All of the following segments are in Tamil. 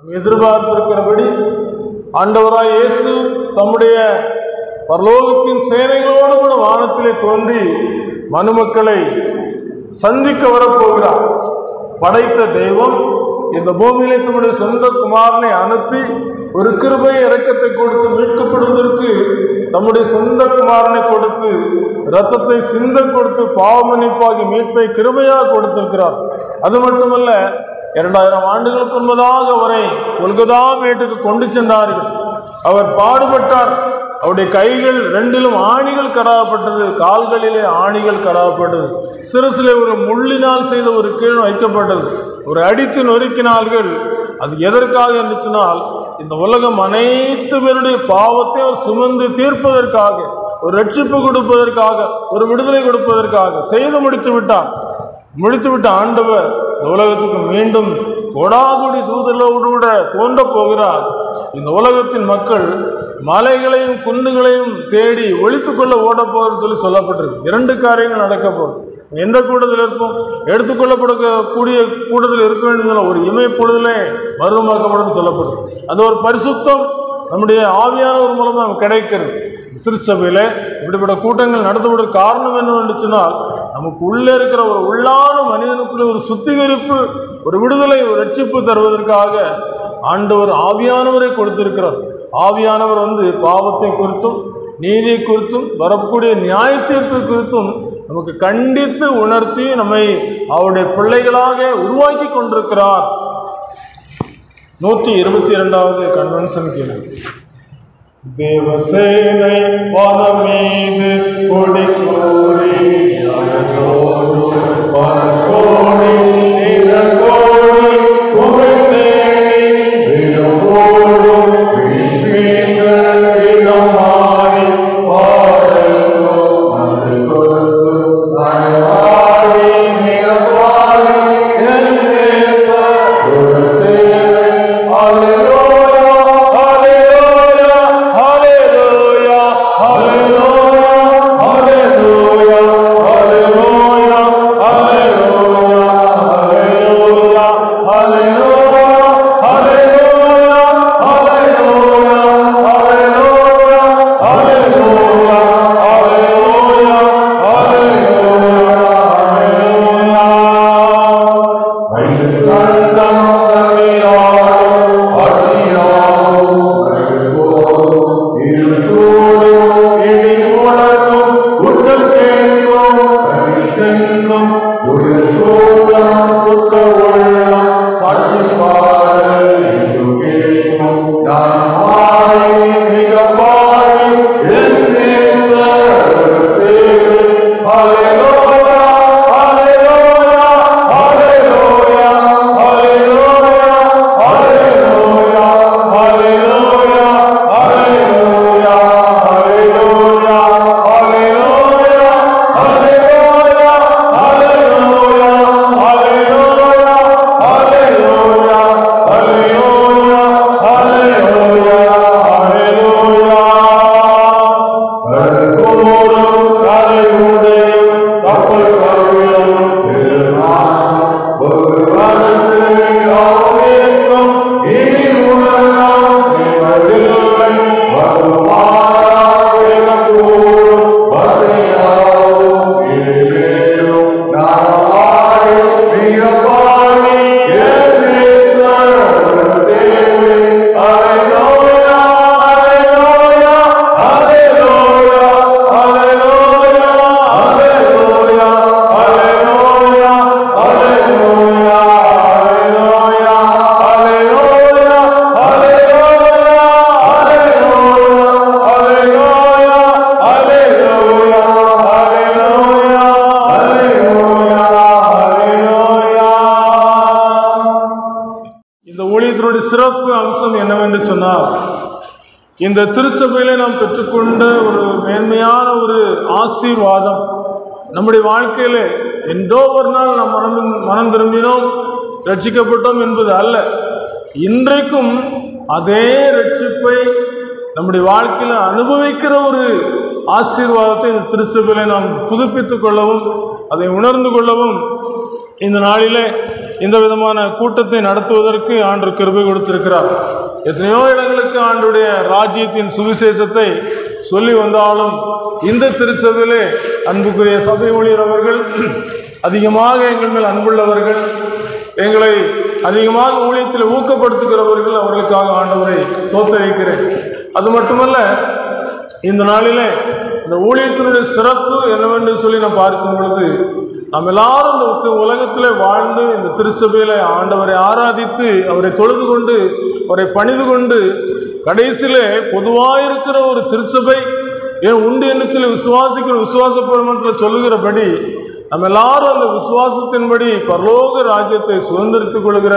எதிர்பார்த்திருக்கிறபடி ஆண்டவராய் இயேசு தம்முடைய பரலோகத்தின் சேனைகளோடு கூட வானத்திலே தோன்றி மனுமக்களை சந்திக்க வரப்போகிறார். படைத்த தெய்வம் இந்த பூமியிலே தம்முடைய சொந்த குமாரனை அனுப்பி ஒரு கிருபை இரக்கத்தை கொடுத்து மீட்கப்படுவதற்கு தம்முடைய சொந்த குமாரனை கொடுத்து இரத்தத்தை சிந்த கொடுத்து பாவமன்னிப்பாகி மீட்பை கிருபையாக கொடுத்திருக்கிறார். அது மட்டுமல்ல, 2000 ஆண்டுகளுக்கு முன்பதாக அவரை கொல்கொதா மேட்டுக்கு கொண்டு சென்றார்கள். அவர் பாடுபட்டார். அவருடைய கைகள் 2லும் ஆணிகள் கடாவப்பட்டது, கால்களிலே ஆணிகள் கடாவப்பட்டது, சிரசிலே ஒரு முள்ளினால் செய்த ஒரு கீழ் வைக்கப்பட்டது, ஒரு அடித்து நொறுக்கினார்கள். அது எதற்காக என்று சொன்னால், இந்த உலகம் அனைத்து பேருடைய பாவத்தை அவர் சுமந்து தீர்ப்பதற்காக, ஒரு ரட்சிப்பு கொடுப்பதற்காக, ஒரு விடுதலை கொடுப்பதற்காக செய்து முடித்துவிட்ட ஆண்டவர் இந்த உலகத்துக்கு மீண்டும் கோடாகுடி தூதர்களோடு கூட தோன்ற போகிறார். இந்த உலகத்தின் மக்கள் மலைகளையும் குன்றுகளையும் தேடி ஒழித்துக் கொள்ள ஓடப்போகிறது சொல்லி சொல்லப்பட்டிருக்கு. 2 காரியங்கள் நடக்க போகுது. எந்த கூட்டத்தில் இருப்போம்? எடுத்துக்கொள்ளப்படக்கூடிய கூட்டத்தில் இருக்க வேண்டும். ஒரு இமைப்பொழுதிலே மறுமாக்கப்படும் சொல்லப்படும். அந்த ஒரு பரிசுத்தம் நம்முடைய ஆவியானவர் மூலமாக நமக்கு கிடைக்கிறது. திருச்சபையில் இப்படிப்பட்ட கூட்டங்கள் நடத்தப்படும் காரணம் என்னவென்று சொன்னால், நமக்கு உள்ளே இருக்கிற ஒரு உள்ளான மனிதனுக்குள்ளே ஒரு சுத்திகரிப்பு, ஒரு விடுதலை, ஒரு ரட்சிப்பு தருவதற்காக ஆண்டவர் ஆவியானவரை கொடுத்திருக்கிறார். ஆவியானவர் பாவத்தை குறித்தும் நீதியை குறித்தும் வரக்கூடிய நியாய தீர்ப்பை குறித்தும் நமக்கு கண்டித்து உணர்த்தி நம்மை அவருடைய பிள்ளைகளாக உருவாக்கி கொண்டிருக்கிறார். 122வது கன்வென்ஷன் கேள்வி. தேவசேனை வானம் மீது கொடி கோடி அழகோடு பரகோடி நிறகோடி புகழ்ந்தேனே விரோடு விழிப்பீங்கள் இடமாறி பாடலோ அது கொடுத்து தாயாரி மிகவாரி என் தேச ஒரு சேவை அலையோ சிறப்பு அம்சம் என்னவென்று சொன்னால், இந்த திருச்சபையிலே நாம் பெற்றுக்கொண்ட ஒரு மேன்மையான ஒரு ஆசீர்வாதம் நம்முடைய வாழ்க்கையிலே என்றோ ஒரு நாள் நாம் மனம் திரும்பினோம், ரட்சிக்கப்பட்டோம் என்பது அல்ல. இன்றைக்கும் அதே ரட்சிப்பை நம்முடைய வாழ்க்கையில் அனுபவிக்கிற ஒரு ஆசீர்வாதத்தை இந்த திருச்சபையிலே நாம் புதுப்பித்துக் கொள்ளவும் அதை உணர்ந்து கொள்ளவும் இந்த நாளிலே இந்த விதமான கூட்டத்தை நடத்துவதற்கு ஆண்டு கிருபை கொடுத்திருக்கிறார். எத்தனையோ இடங்களுக்கு ஆண்டுடைய ராஜ்யத்தின் சுவிசேஷத்தை சொல்லி வந்தாலும் இந்த திருச்சபையிலே அன்புக்குரிய சபை ஊழியர் அவர்கள் அதிகமாக எங்கள் மேல் அன்புள்ளவர்கள், எங்களை அதிகமாக ஊழியத்தில் ஊக்கப்படுத்துகிறவர்கள். அவர்களுக்காக ஆண்டவரை ஸ்தோத்திரிக்கிறேன். அது மட்டுமல்ல, இந்த நாளிலே இந்த ஊழியத்தினுடைய சிறப்பு என்னவென்று சொல்லி நாம் பார்க்கும் பொழுது, நாம் எல்லாரும் இந்த உலகத்திலே வாழ்ந்து இந்த திருச்சபையில ஆண்டவரை ஆராதித்து அவரை தொழுது கொண்டு அவரை பணிந்து கொண்டு கடைசியிலே பொதுவாயிருக்கிற ஒரு திருச்சபை ஏன் உண்டு என்று சொல்லி விசுவாசிக்கிற விசுவாச பிரமாணத்தில் சொல்லுகிறபடி நம்ம எல்லாரும் அந்த விசுவாசத்தின்படி பரலோக ராஜ்யத்தை சுதந்திரித்துக் கொள்கிற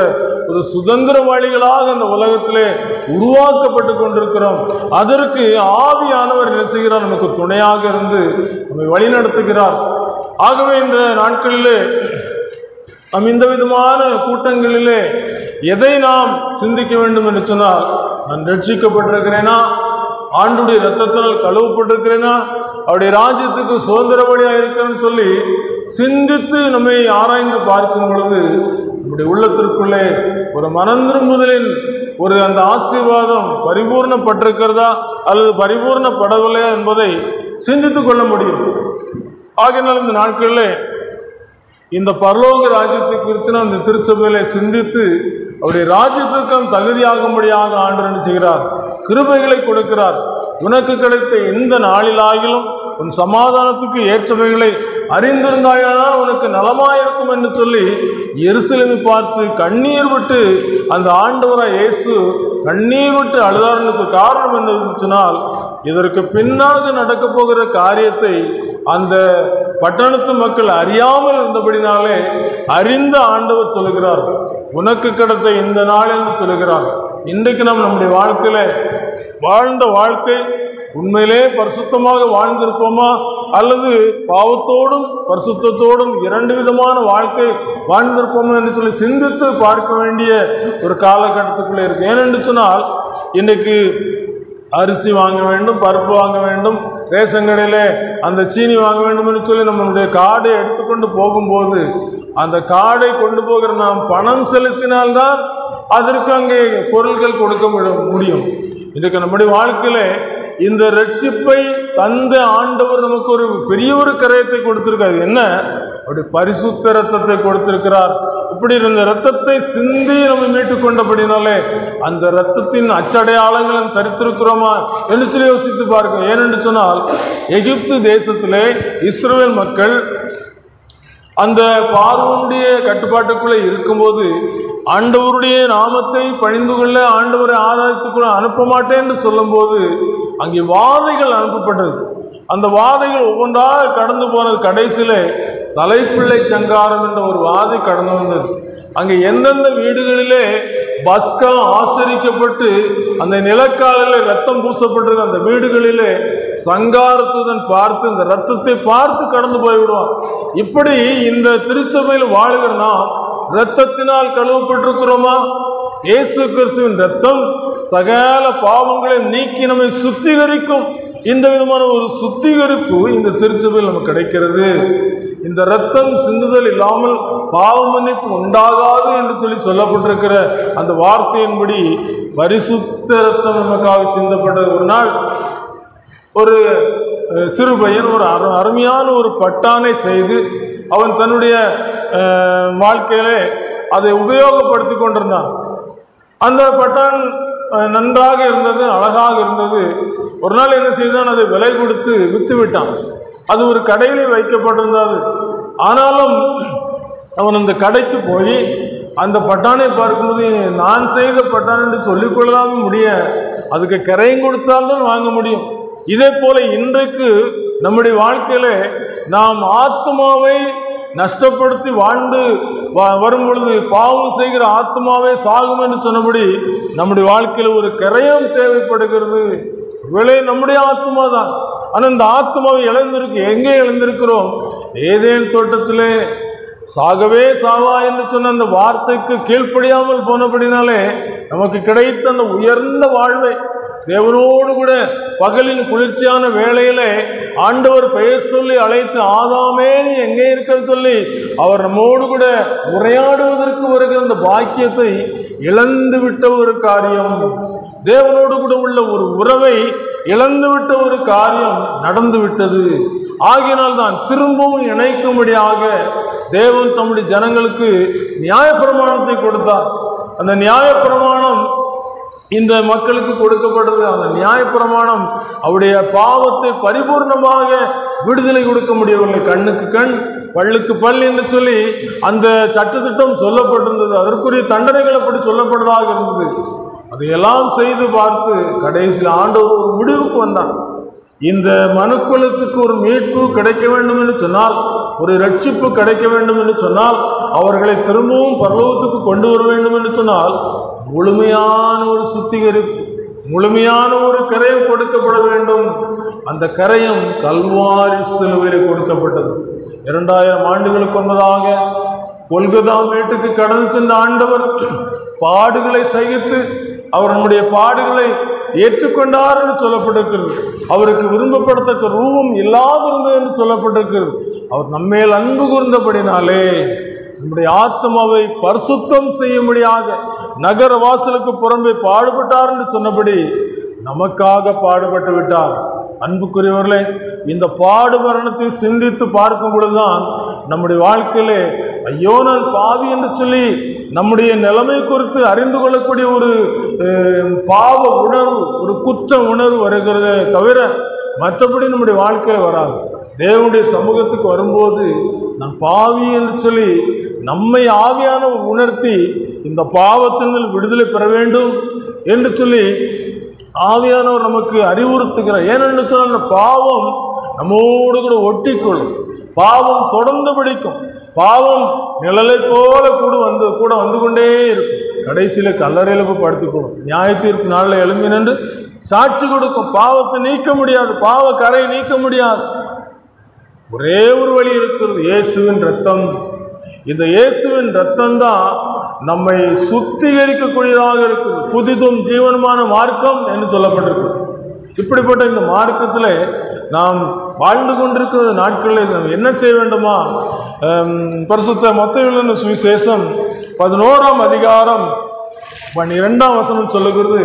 ஒரு சுதந்திரவாளிகளாக அந்த உலகத்திலே உருவாக்கப்பட்டு கொண்டிருக்கிறோம். அதற்கு ஆவியானவர் என்ன செய்கிறார்? நமக்கு துணையாக இருந்து நம்மை வழிநடத்துகிறார். ஆகவே இந்த நாட்களிலே நம் இந்த விதமான கூட்டங்களிலே எதை நாம் சிந்திக்க வேண்டும் என்று சொன்னால், நான் ரட்சிக்கப்பட்டிருக்கிறேனா, ஆண்டுடைய இரத்தத்தினால் கழுவப்பட்டிருக்கிறேனா, அவருடைய ராஜ்யத்துக்கு சுதந்திரபடியாக இருக்கிறேன்னு சொல்லி சிந்தித்து நம்மை ஆராய்ந்து பார்க்கும் பொழுது நம்முடைய உள்ளத்திற்குள்ளே ஒரு மனந்திரும்புதலின் ஒரு அந்த ஆசீர்வாதம் பரிபூர்ணப்பட்டிருக்கிறதா அல்லது பரிபூர்ணப்படவில்லையா என்பதை சிந்தித்து கொள்ள முடியும். ஆகையினால் இந்த நாட்களிலே இந்த பரலோக ராஜ்யத்தை குறித்து நாம் இந்த திருச்சபையிலே சிந்தித்து அவருடைய ராஜ்யத்திற்கு தகுதியாகும்படியாக ஆண்டவர் என்ன செய்கிறார்? கிருபைகளை கொடுக்கிறார். உனக்கு கிடைத்த எந்த நாளிலாகிலும் உன் சமாதானத்துக்கு ஏற்றவைகளை அறிந்திருந்தாயானால் உனக்கு நலமாயிருக்கும் என்று சொல்லி எருசலேமை பார்த்து கண்ணீர் விட்டு அந்த ஆண்டவராய் இயேசு கண்ணீர் விட்டு அழுதாருக்கு காரணம் என்ன சொன்னால், இதற்கு பின்னாக நடக்க போகிற காரியத்தை அந்த பட்டணத்து மக்கள் அறியாமல் இருந்தபடினாலே அறிந்த ஆண்டவர் சொல்லுகிறார், உனக்கு கிடைத்த இந்த நாள் என்று சொல்லுகிறார். இன்றைக்கு நாம் நம்முடைய வாழ்க்கையில வாழ்ந்த வாழ்க்கை உண்மையிலே பரிசுத்தமாக வாழ்ந்திருப்போமா அல்லது பாவத்தோடும் பரிசுத்தத்தோடும் இரண்டு விதமான வாழ்க்கை வாழ்ந்திருப்போமா என்று சொல்லி சிந்தித்து பார்க்க வேண்டிய ஒரு காலகட்டத்துக்குள்ளே இருக்கு. ஏனென்று சொன்னால், இன்றைக்கு அரிசி வாங்க வேண்டும், பருப்பு வாங்க வேண்டும், ரேஷன் கடையில் அந்த சீனி வாங்க வேண்டும் என்று சொல்லி நம்மளுடைய கார்டை எடுத்துக்கொண்டு போகும்போது அந்த கார்டை கொண்டு போகிற நாம் பணம் செலுத்தினால்தான் அதற்கு அங்கே பொருட்கள் கொடுக்க முடியும். இதுக்கு நம்முடைய வாழ்க்கையில இந்த ரட்சிப்பை தந்த ஆண்டவர் நமக்கு ஒரு பெரிய ஒரு கரையத்தை கொடுத்திருக்காரு. என்ன? அப்படி பரிசுத்த ரத்தத்தை கொடுத்திருக்கிறார். இப்படி இந்த ரத்தத்தை சிந்தி நம்ம மீட்டுக் கொண்டபடினாலே அந்த ரத்தத்தின் அச்சடையாளங்களை தரித்திருக்கிறோமா என்று சொல்லி யோசித்து பார்க்க. ஏனென்று சொன்னால், எகிப்து தேசத்திலே இஸ்ரவேல் மக்கள் அந்த பார்வோனுடைய கட்டுப்பாட்டுக்குள்ளே இருக்கும்போது ஆண்டவருடைய நாமத்தை பணிந்து கொள்ள ஆண்டவரை ஆராய்த்துக்குள்ள அனுப்ப மாட்டேன் என்று சொல்லும் போது அங்கே வாதைகள் அனுப்பப்பட்டது. அந்த வாதைகள் ஒவ்வொன்றாக கடந்து போனது. கடைசியிலே தலைப்பிள்ளை சங்காரம் என்ற ஒரு வாதை கடந்து வந்தது. அங்கே எந்தெந்த வீடுகளிலே பஸ்கா ஆசரிக்கப்பட்டு அந்த நிலக்காலிலே ரத்தம் பூசப்பட்டது, அந்த வீடுகளிலே சங்காரத்துடன் பார்த்து இந்த ரத்தத்தை பார்த்து கடந்து போய்விடுவான். இப்படி இந்த திருச்சபையில் வாழுகிற நாம் இரத்தத்தினால் கழுவப்பட்டிருக்கிறோமா? இயேசு கிறிஸ்துவின் இரத்தம் சகல பாவங்களை நீக்கி நம்மை சுத்திகரிக்கும். இந்த விதமான ஒரு சுத்திகரிப்பு இந்த திருச்சபையில் நமக்கு கிடைக்கிறது. இந்த இரத்தம் சிந்துதல் இல்லாமல் பாவ மன்னிப்பு உண்டாகாது என்று சொல்லி சொல்லப்பட்டிருக்கிற அந்த வார்த்தையின்படி பரிசுத்த இரத்தம் நமக்காக சிந்தப்பட்டது. ஒரு நாள் ஒரு சிறு பையன் ஒரு அருமையான ஒரு பட்டானை செய்து அவன் தன்னுடைய வாழ்க்கையிலே அதை உபயோகப்படுத்தி கொண்டிருந்தான். அந்த பட்டான் நன்றாக இருந்தது, அழகாக இருந்தது. ஒரு நாள் என்ன செய்தான்? அதை விலை கொடுத்து விற்று விட்டான். அது ஒரு கடையிலே வைக்கப்பட்டிருந்தது. ஆனாலும் அவன் அந்த கடைக்கு போய் அந்த பட்டானை பார்க்கும்போது நான் செய்த பட்டான் என்று சொல்லிக்கொள்ளலாம் முடியும், அதுக்கு கரையும் கொடுத்தால்தான் வாங்க முடியும். இதே போல இன்றைக்கு நம்முடைய வாழ்க்கையில நாம் ஆத்மாவை நஷ்டப்படுத்தி வாழ்ந்து வரும் பொழுது பாவம் செய்கிற ஆத்மாவே சாகும் என்று சொன்னபடி நம்முடைய வாழ்க்கையில் ஒரு கரையம் தேவைப்படுகிறது. விலை நம்முடைய ஆத்மா தான். ஆனால் இந்த ஆத்மாவை இழந்திருக்கு. எங்கே இழந்திருக்கிறோம்? ஏதேன் தோட்டத்திலே சாகவே சாவா என்று சொன்ன அந்த வார்த்தைக்கு கீழ்ப்படியாமல் போனபடினாலே நமக்கு கிடைத்த அந்த உயர்ந்த வாழ்வை, தேவனோடு கூட பகலின் குளிர்ச்சியான வேளையிலே ஆண்டவர் பெயர் சொல்லி அழைத்து, ஆதாமே நீ எங்கே இருக்க சொல்லி அவர் நம்மோடு கூட உரையாடுவதற்கு வருகிற அந்த பாக்கியத்தை இழந்து விட்ட ஒரு காரியம், தேவனோடு கூட உள்ள ஒரு உறவை இழந்துவிட்ட ஒரு காரியம் நடந்து விட்டது. ஆகினால் தான் திரும்பவும் இணைக்கும்படியாக தேவன் தம்முடைய ஜனங்களுக்கு நியாயப்பிரமாணத்தை கொடுத்தார். அந்த நியாயப்பிரமாணம் இந்த மக்களுக்கு கொடுக்கப்பட்டது. அந்த நியாயப்பிரமாணம் அவருடைய பாவத்தை பரிபூர்ணமாக விடுதலை கொடுக்க முடியவில்லை. கண்ணுக்கு கண், பல்லுக்கு பல் என்று சொல்லி அந்த சட்டத்திட்டம் சொல்லப்பட்டிருந்தது. அதற்குரிய தண்டனைகள் அப்படி சொல்லப்பட்டதாக இருந்தது. அதையெல்லாம் செய்து பார்த்து கடைசியில் ஆண்டவர் ஒரு முடிவுக்கு வந்தார். இந்த மனுக்குலத்துக்கு ஒரு மீட்பு கிடைக்க வேண்டும் என்று சொன்னால், ஒரு ரட்சிப்பு கிடைக்க வேண்டும் என்று சொன்னால், அவர்களை திரும்பவும் பரலோகத்துக்கு கொண்டு வர வேண்டும் என்று சொன்னால், முழுமையான ஒரு சுத்திகரிப்பு, முழுமையான ஒரு கரையம் கொடுக்கப்பட வேண்டும். அந்த கரையம் கல்வாரி சிலுவையில் கொடுக்கப்பட்டது. 2000 ஆண்டுகளுக்கு முன்னதாக கொல்கொதா மேட்டுக்கு கடந்து சென்ற ஆண்டவர் பாடுகளை சகித்து அவர் நம்முடைய பாடுகளை ஏற்றுக்கொண்டார் என்று சொல்லப்பட்டிருக்கிறது. அவருக்கு விரும்பப்படத்தக்க ரூபம் இல்லாதிருந்தது என்று சொல்லப்பட்டிருக்கிறது. அவர் நம்மேல் அன்பு கூர்ந்தபடினாலே நம்முடைய ஆத்மாவை பரிசுத்தம் செய்யும்படியாக நகர வாசலுக்கு புறம்பே பாடுபட்டார் என்று சொன்னபடி நமக்காக பாடுபட்டு விட்டார். அன்புக்குரியவர்களே, இந்த பாடு மரணத்தை சிந்தித்து பார்க்கும் பொழுதுதான் நம்முடைய வாழ்க்கையிலே ஐயோ நான் பாவி என்று சொல்லி நம்முடைய நிலைமை குறித்து அறிந்து கொள்ளக்கூடிய ஒரு பாவ உணர்வு, ஒரு குற்ற உணர்வு வருகிறதே தவிர மற்றபடி நம்முடைய வாழ்க்கையில் வராது. தேவனுடைய சமூகத்துக்கு வரும்போது நான் பாவி என்று சொல்லி நம்மை ஆவியான உணர்த்தி இந்த பாவத்தினால் விடுதலை பெற வேண்டும் என்று சொல்லி ஆவியானவர் நமக்கு அறிவுறுத்துகிறார். ஏனென்று சொன்னால் பாவம் நம்மோடு கூட ஒட்டிக்கொள்ளும், பாவம் தொடர்ந்து பிடிக்கும், பாவம் நிழலை போல கூட வந்து கொண்டே இருக்கும். கடைசியில் கல்லறையில் போய் படுத்துக்கணும். நியாய தீர்ப்பு நாளில் எழும்பி நின்று சாட்சி கொடுக்கும். பாவத்தை நீக்க முடியாது, பாவ கரை நீக்க முடியாது. ஒரே ஒரு வழி இருக்கிறது, இயேசுவின் ரத்தம். இந்த இயேசுவின் ரத்தம் தான் நம்மை சுத்திகரிக்கக்கூடியதாக இருக்குது. புதிதும் ஜீவனமான மார்க்கம் என்று சொல்லப்பட்டிருக்கு. இப்படிப்பட்ட இந்த மார்க்கத்தில் நாம் வாழ்ந்து கொண்டிருக்கிற நாட்களில் நாம் என்ன செய்ய வேண்டுமா? பரிசுத்த மத்தேயு சுவிசேஷம் 11ஆம் அதிகாரம் 12ஆம் வசனம் சொல்லுகிறது,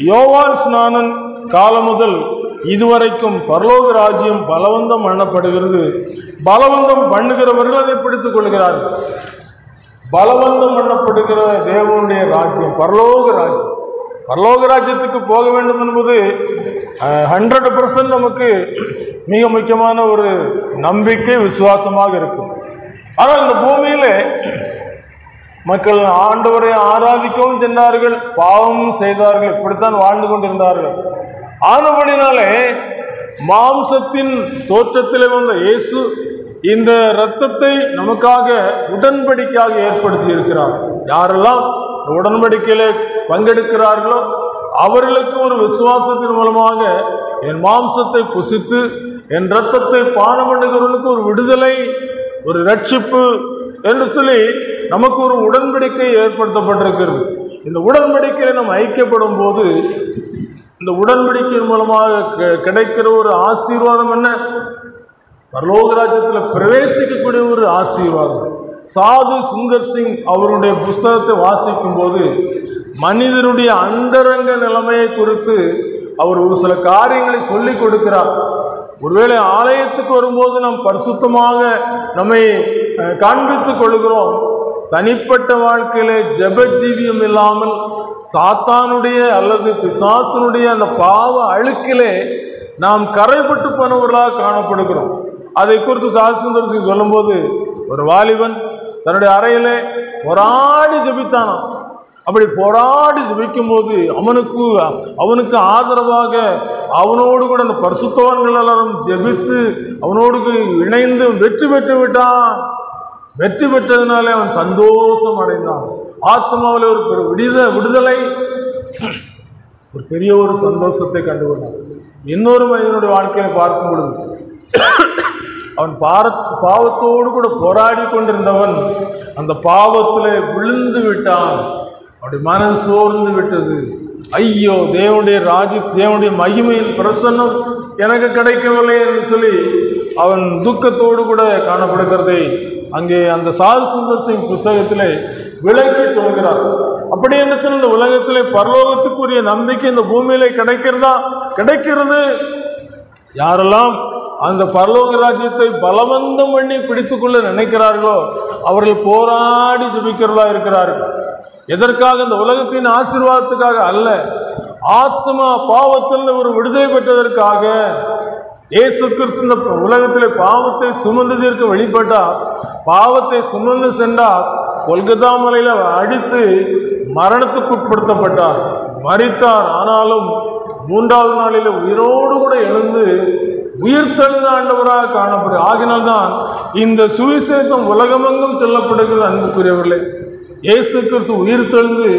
யோவான் ஸ்நானன் காலம் முதல் இதுவரைக்கும் பரலோக ராஜ்யம் பலவந்தம் பண்ணப்படுகிறது, பலவந்தம் பண்ணுகிறவர்கள் அதை பிடித்துக் கொள்கிறார்கள். பலவந்தம் பண்ணப்படுகிற தேவனுடைய ராஜ்யம் பரலோக ராஜ்யம். பரலோக ராஜ்யத்துக்கு போக வேண்டும் என்பது 100% நமக்கு மிக முக்கியமான ஒரு நம்பிக்கை, விசுவாசமாக இருக்கும். ஆனால் இந்த பூமியிலே மக்கள் ஆண்டவரை ஆராதிக்கவும் சென்றார்கள், பாவமும் செய்தார்கள், இப்படித்தான் வாழ்ந்து கொண்டிருந்தார்கள். ஆனபடினாலே மாம்சத்தின் தோற்றத்திலே வந்த இயேசு இந்த இரத்தத்தை நமக்காக உடன்படிக்கையாக ஏற்படுத்தி இருக்கிறார். யாரெல்லாம் உடன்படிக்கையிலே பங்கெடுக்கிறார்களோ அவர்களுக்கு ஒரு விசுவாசத்தின் மூலமாக என் மாம்சத்தை புசித்து என் இரத்தத்தை பானம் பண்ணுகிறவர்களுக்கு ஒரு விடுதலை, ஒரு ரட்சிப்பு என்று சொல்லி நமக்கு ஒரு உடன்படிக்கை ஏற்படுத்தப்பட்டிருக்கிறது. இந்த உடன்படிக்கையில் நாம் ஐக்கியப்படும் போது இந்த உடன்படிக்கையின் மூலமாக கிடைக்கிற ஒரு ஆசீர்வாதம் என்ன? பரலோக ராஜ்யத்தில் பிரவேசிக்கக்கூடிய ஒரு ஆசீர்வாதம். சாது சுந்தர் சிங் அவருடைய புஸ்தகத்தை வாசிக்கும் போது மனிதனுடைய அந்தரங்க நிலைமையை குறித்து அவர் ஒரு சில காரியங்களை சொல்லிக் கொடுக்கிறார். ஒருவேளை ஆலயத்துக்கு வரும்போது நாம் பரிசுத்தமாக நம்மை காண்பித்துக் கொள்கிறோம். தனிப்பட்ட வாழ்க்கையிலே ஜெப ஜீவியம் இல்லாமல் சாத்தானுடைய அல்லது பிசாசனுடைய அந்த பாவ அழுக்கிலே நாம் கரைப்பட்டு போனவர்களாக காணப்படுகிறோம். அதை குறித்து சாது சுந்தர் சிங் சொல்லும்போது, ஒரு வாலிபன் தன்னுடைய அறையிலே போராடி ஜெபித்தானாம். அப்படி போராடி ஜெபிக்கும் போது அவனுக்கு ஆதரவாக அவனோடு கூட அந்த பரிசுத்தவான்கள் எல்லாரும் ஜெபித்து அவனோடு இணைந்து வெற்றி பெற்று விட்டான். வெற்றி பெற்றதுனாலே அவன் சந்தோஷம் அடைந்தான். ஆத்மாவில் ஒரு விடுதலை, ஒரு பெரிய ஒரு சந்தோஷத்தை கண்டுகொண்டான். இன்னொரு மனிதனுடைய வாழ்க்கையை பார்க்கும் பொழுது அவன் பாவத்தோடு கூட போராடி கொண்டிருந்தவன் அந்த பாவத்திலே விழுந்து விட்டான். அவனுடைய மனம் சோர்ந்து விட்டது. ஐயோ, தேவனுடைய மகிமையின் பிரசன்னம் எனக்கு கிடைக்கவில்லை என்று சொல்லி அவன் துக்கத்தோடு கூட காணப்படுகிறதை அங்கே அந்த சாது சுந்தர் சிங் புஸ்தகத்திலே விளக்கி சொல்கிறார். அப்படி என்ன சொன்ன, இந்த உலகத்திலே பரலோகத்துக்குரிய நம்பிக்கை இந்த பூமியிலே கிடைக்கிறது. யாரெல்லாம் அந்த பரலோக ராஜ்யத்தை பலவந்தம் பண்ணி பிடித்துக்கொள்ள நினைக்கிறார்களோ அவர்கள் போராடி ஜெபிக்கிறதா இருக்கிறார்கள். எதற்காக? இந்த உலகத்தின் ஆசீர்வாதத்துக்காக அல்ல, ஆத்மா பாவத்தில் ஒரு விடுதலை பெற்றதற்காக. இயேசு கிறிஸ்து இந்த உலகத்திலே பாவத்தை சுமந்து தீர்க்க வெளிப்பட்டார். பாவத்தை சுமந்து சென்றார். கொல்கத்தா மலையில அடித்து மரணத்துக்கு உட்படுத்தப்பட்டார், மரித்தார். ஆனாலும் 3வது நாளில் உயிரோடு கூட எழுந்து உயிர்த்தெழுந்த ஆண்டவராக காணப்படும். ஆகினால்தான் இந்த சுவிசேஷம் உலகமெங்கும் சொல்லப்படுகிறது. அன்புக்குரியவர்களே, இயேசு கிறிஸ்து உயிர்த்தெழுந்து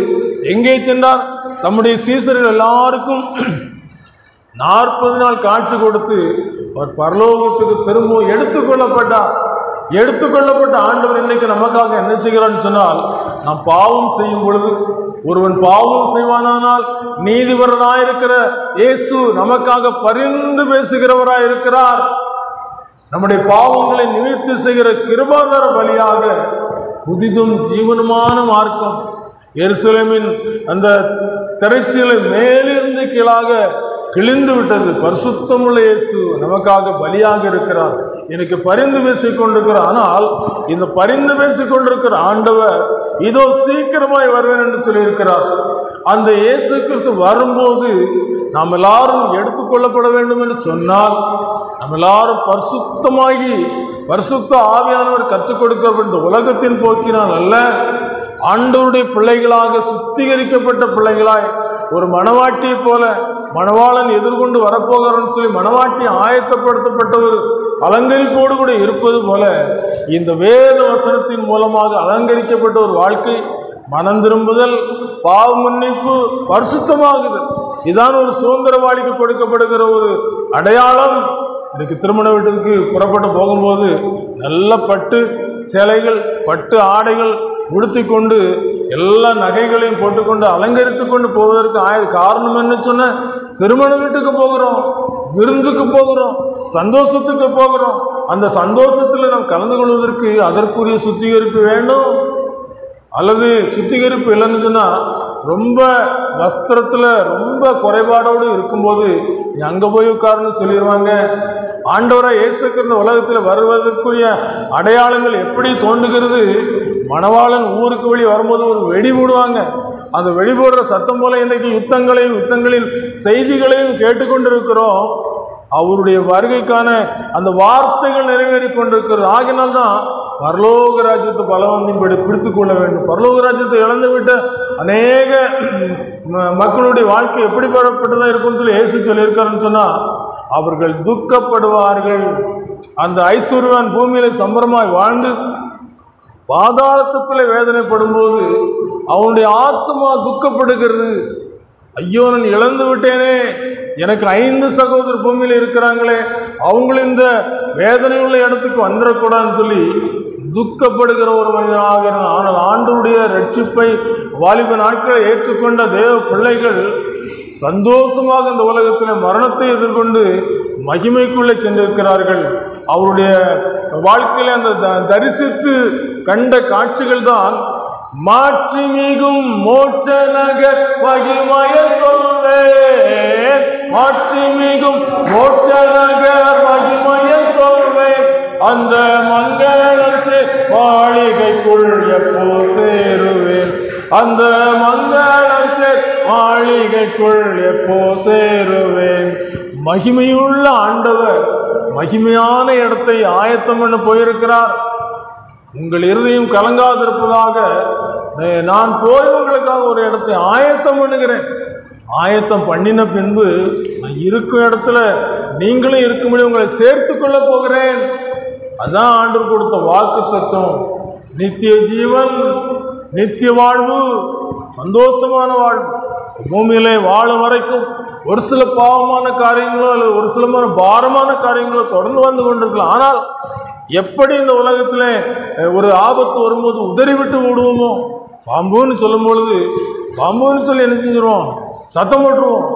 எங்கே சென்றார்? தம்முடைய சீசர்கள் எல்லாருக்கும் 40 நாள் காட்சி கொடுத்து அவர் பரலோகத்துக்கு திரும்ப எடுத்துக்கொள்ளப்பட்ட ஆண்டவர் இன்னைக்கு நமக்காக என்ன செய்கிறான்னு சொன்னால், நாம் பாவம் செய்யும் பொழுது, ஒருவன் பாவம் செய்வானால் நீதிபரனாயிருக்கிற இயேசு நமக்காக பரிந்து பேசுகிறவராயிருக்கிறார். நம்முடைய பாவங்களை நிவர்த்தி செய்கிற கிருபாதார பலியாக புதிதும் ஜீவனுமான மார்க்கம் எருசலேமின் அந்த திரைச்சீலை மேலிருந்து கீழாக கிழிந்து விட்டது. பரிசுத்தமுள்ள இயேசு நமக்காக பலியாக இருக்கிறார், எனக்கு பரிந்து பேசிக் கொண்டிருக்கிறார். ஆனால் இந்த பரிந்து பேசிக் கொண்டிருக்கிற ஆண்டவர் இதோ சீக்கிரமாய் வருவேன் என்று சொல்லியிருக்கிறார். அந்த இயேசு கிறிஸ்து வரும்போது நாம் எல்லாரும் எடுத்துக்கொள்ளப்பட வேண்டும் என்று சொன்னால், நம்ம எல்லாரும் பரிசுத்தமாகி பரிசுத்த ஆவியானவர் கற்றுக் கொடுக்க இந்த உலகத்தின் போக்கினால் அல்ல, ஆண்டவருடைய பிள்ளைகளாக சுத்திகரிக்கப்பட்ட பிள்ளைகளாய் ஒரு மணவாட்டியை போல மணவாளன் எதிர்கொண்டு வரப்போகிறான்னு சொல்லி மணவாட்டி ஆயத்தப்படுத்தப்பட்ட ஒரு அலங்கரிப்போடு கூட இருப்பது போல இந்த வேத வசனத்தின் மூலமாக அலங்கரிக்கப்பட்ட ஒரு வாழ்க்கை, மனம் திரும்புதல், பாவ மன்னிப்பு, பரிசுத்தமாகுது. இதான் ஒரு சுதந்திரவாளிக்கு கொடுக்கப்படுகிற ஒரு அடையாளம். இன்னைக்கு திருமண வீட்டுக்கு புறப்பட்டு போகும்போது நல்ல பட்டு சேலைகள், பட்டு ஆடைகள் உடுத்தி கொண்டு எல்லா நகைகளையும் போட்டுக்கொண்டு அலங்கரித்து கொண்டு போவதற்கு காரணம் என்ன சொன்ன, திருமண வீட்டுக்கு போகிறோம், விருந்துக்கு போகிறோம், சந்தோஷத்துக்கு போகிறோம். அந்த சந்தோஷத்தில் நாம் கலந்து கொள்வதற்கு அதற்குரிய சுத்திகரிப்பு வேண்டும். அல்லது சுத்திகரிப்பு இல்லைன்னு சொன்னால், ரொம்ப வஸ்திரத்தில் ரொம்ப குறைபாடோடு இருக்கும்போது அங்கே போய் உட்காருன்னு சொல்லிடுவாங்க. ஆண்டவராக இயேசு கிறிஸ்து உலகத்தில் வருவதற்குரிய அடையாளங்கள் எப்படி தோன்றுகிறது? மணவாளன் ஊருக்கு வெளியே வரும்போது ஒரு வெடி போடுவாங்க. அந்த வெடி போடுற சத்தம் போல இன்றைக்கு யுத்தங்களின் செய்திகளையும் கேட்டுக்கொண்டிருக்கிறோம். அவருடைய வருகைக்கான அந்த வார்த்தைகள் நிறைவேறி கொண்டிருக்கிறது. ஆகினால்தான் பரலோக ராஜ்யத்தை பலவந்தம் பிடித்துக் கொள்ள வேண்டும். பரலோக ராஜ்யத்தை இழந்துவிட்ட அநேக மக்களுடைய வாழ்க்கை எப்படிப்பட்டதாக இருக்கும்னு சொல்லி இயேசு சொல்லியிருக்காருன்னு சொன்னால், அவர்கள் துக்கப்படுவார்கள். அந்த ஐஸ்வர்யவான் பூமியில சம்பரமாய் வாழ்ந்து பாதாளத்துக்குள்ளே வேதனைப்படும் போது அவனுடைய ஆத்மா துக்கப்படுகிறது. ஐயோ, நான் இழந்து விட்டேனே, எனக்கு 5 சகோதரர் பூமியில் இருக்கிறாங்களே, அவங்களும் இந்த வேதனை உள்ள இடத்துக்கு வந்துடக்கூடாதுன்னு சொல்லி துக்கப்படுகிற ஒரு மனிதனாக இருந்தான். ஆனால் ஆண்டவருடைய ரட்சிப்பை வாலிப நாட்களை ஏற்றுக்கொண்ட தேவ பிள்ளைகள் சந்தோஷமாக இந்த உலகத்தில் மரணத்தை எதிர்கொண்டு மகிமைக்குள்ளே சென்றிருக்கிறார்கள். அவருடைய வாழ்க்கையில் அந்த தரிசித்து கண்ட காட்சிகள் தான் மாட்சி மிகும் மோட்ச நகர் மகிமைய சொல்வேன், மாட்சி மிகும் மோட்ச நகர் மகிமைய சொல்வேன், அந்த மங்களத்து மாளிகைக்குள் எப்போ சேருவேன், அந்த மங்களத்து மாளிகைக்குள் எப்போ சேருவேன். மகிமையுள்ள ஆண்டவர் மகிமையான இடத்தை ஆயத்தம் பண்ண போயிருக்கிறார். உங்கள் இருதயம் கலங்காதிருப்பதாக நான் போய் உங்களுக்காக ஒரு இடத்தை ஆயத்தம் பண்ணுகிறேன். ஆயத்தம் பண்ணின பின்பு நான் இருக்கும் இடத்துல நீங்களும் இருக்கும்படி உங்களை சேர்த்து கொள்ள போகிறேன். அதான் ஆண்டவர் கொடுத்த வாக்கு தத்துவம். நித்திய ஜீவன், நித்திய வாழ்வு, சந்தோஷமான வாழ்வு. பூமியிலே வாழும் வரைக்கும் ஒரு சில பாவமான காரியங்களோ அல்லது ஒரு சில பாரமான காரியங்களோ தொடர்ந்து வந்து கொண்டிருக்கலாம். ஆனால் எப்படி இந்த உலகத்திலே ஒரு ஆபத்து வரும்போது உதறிவிட்டு விடுவோமோ, பாம்புன்னு சொல்லும் பொழுது பாம்புன்னு சொல்லி என்ன செஞ்சிருவோம், சத்தம் போட்டுருவோம்.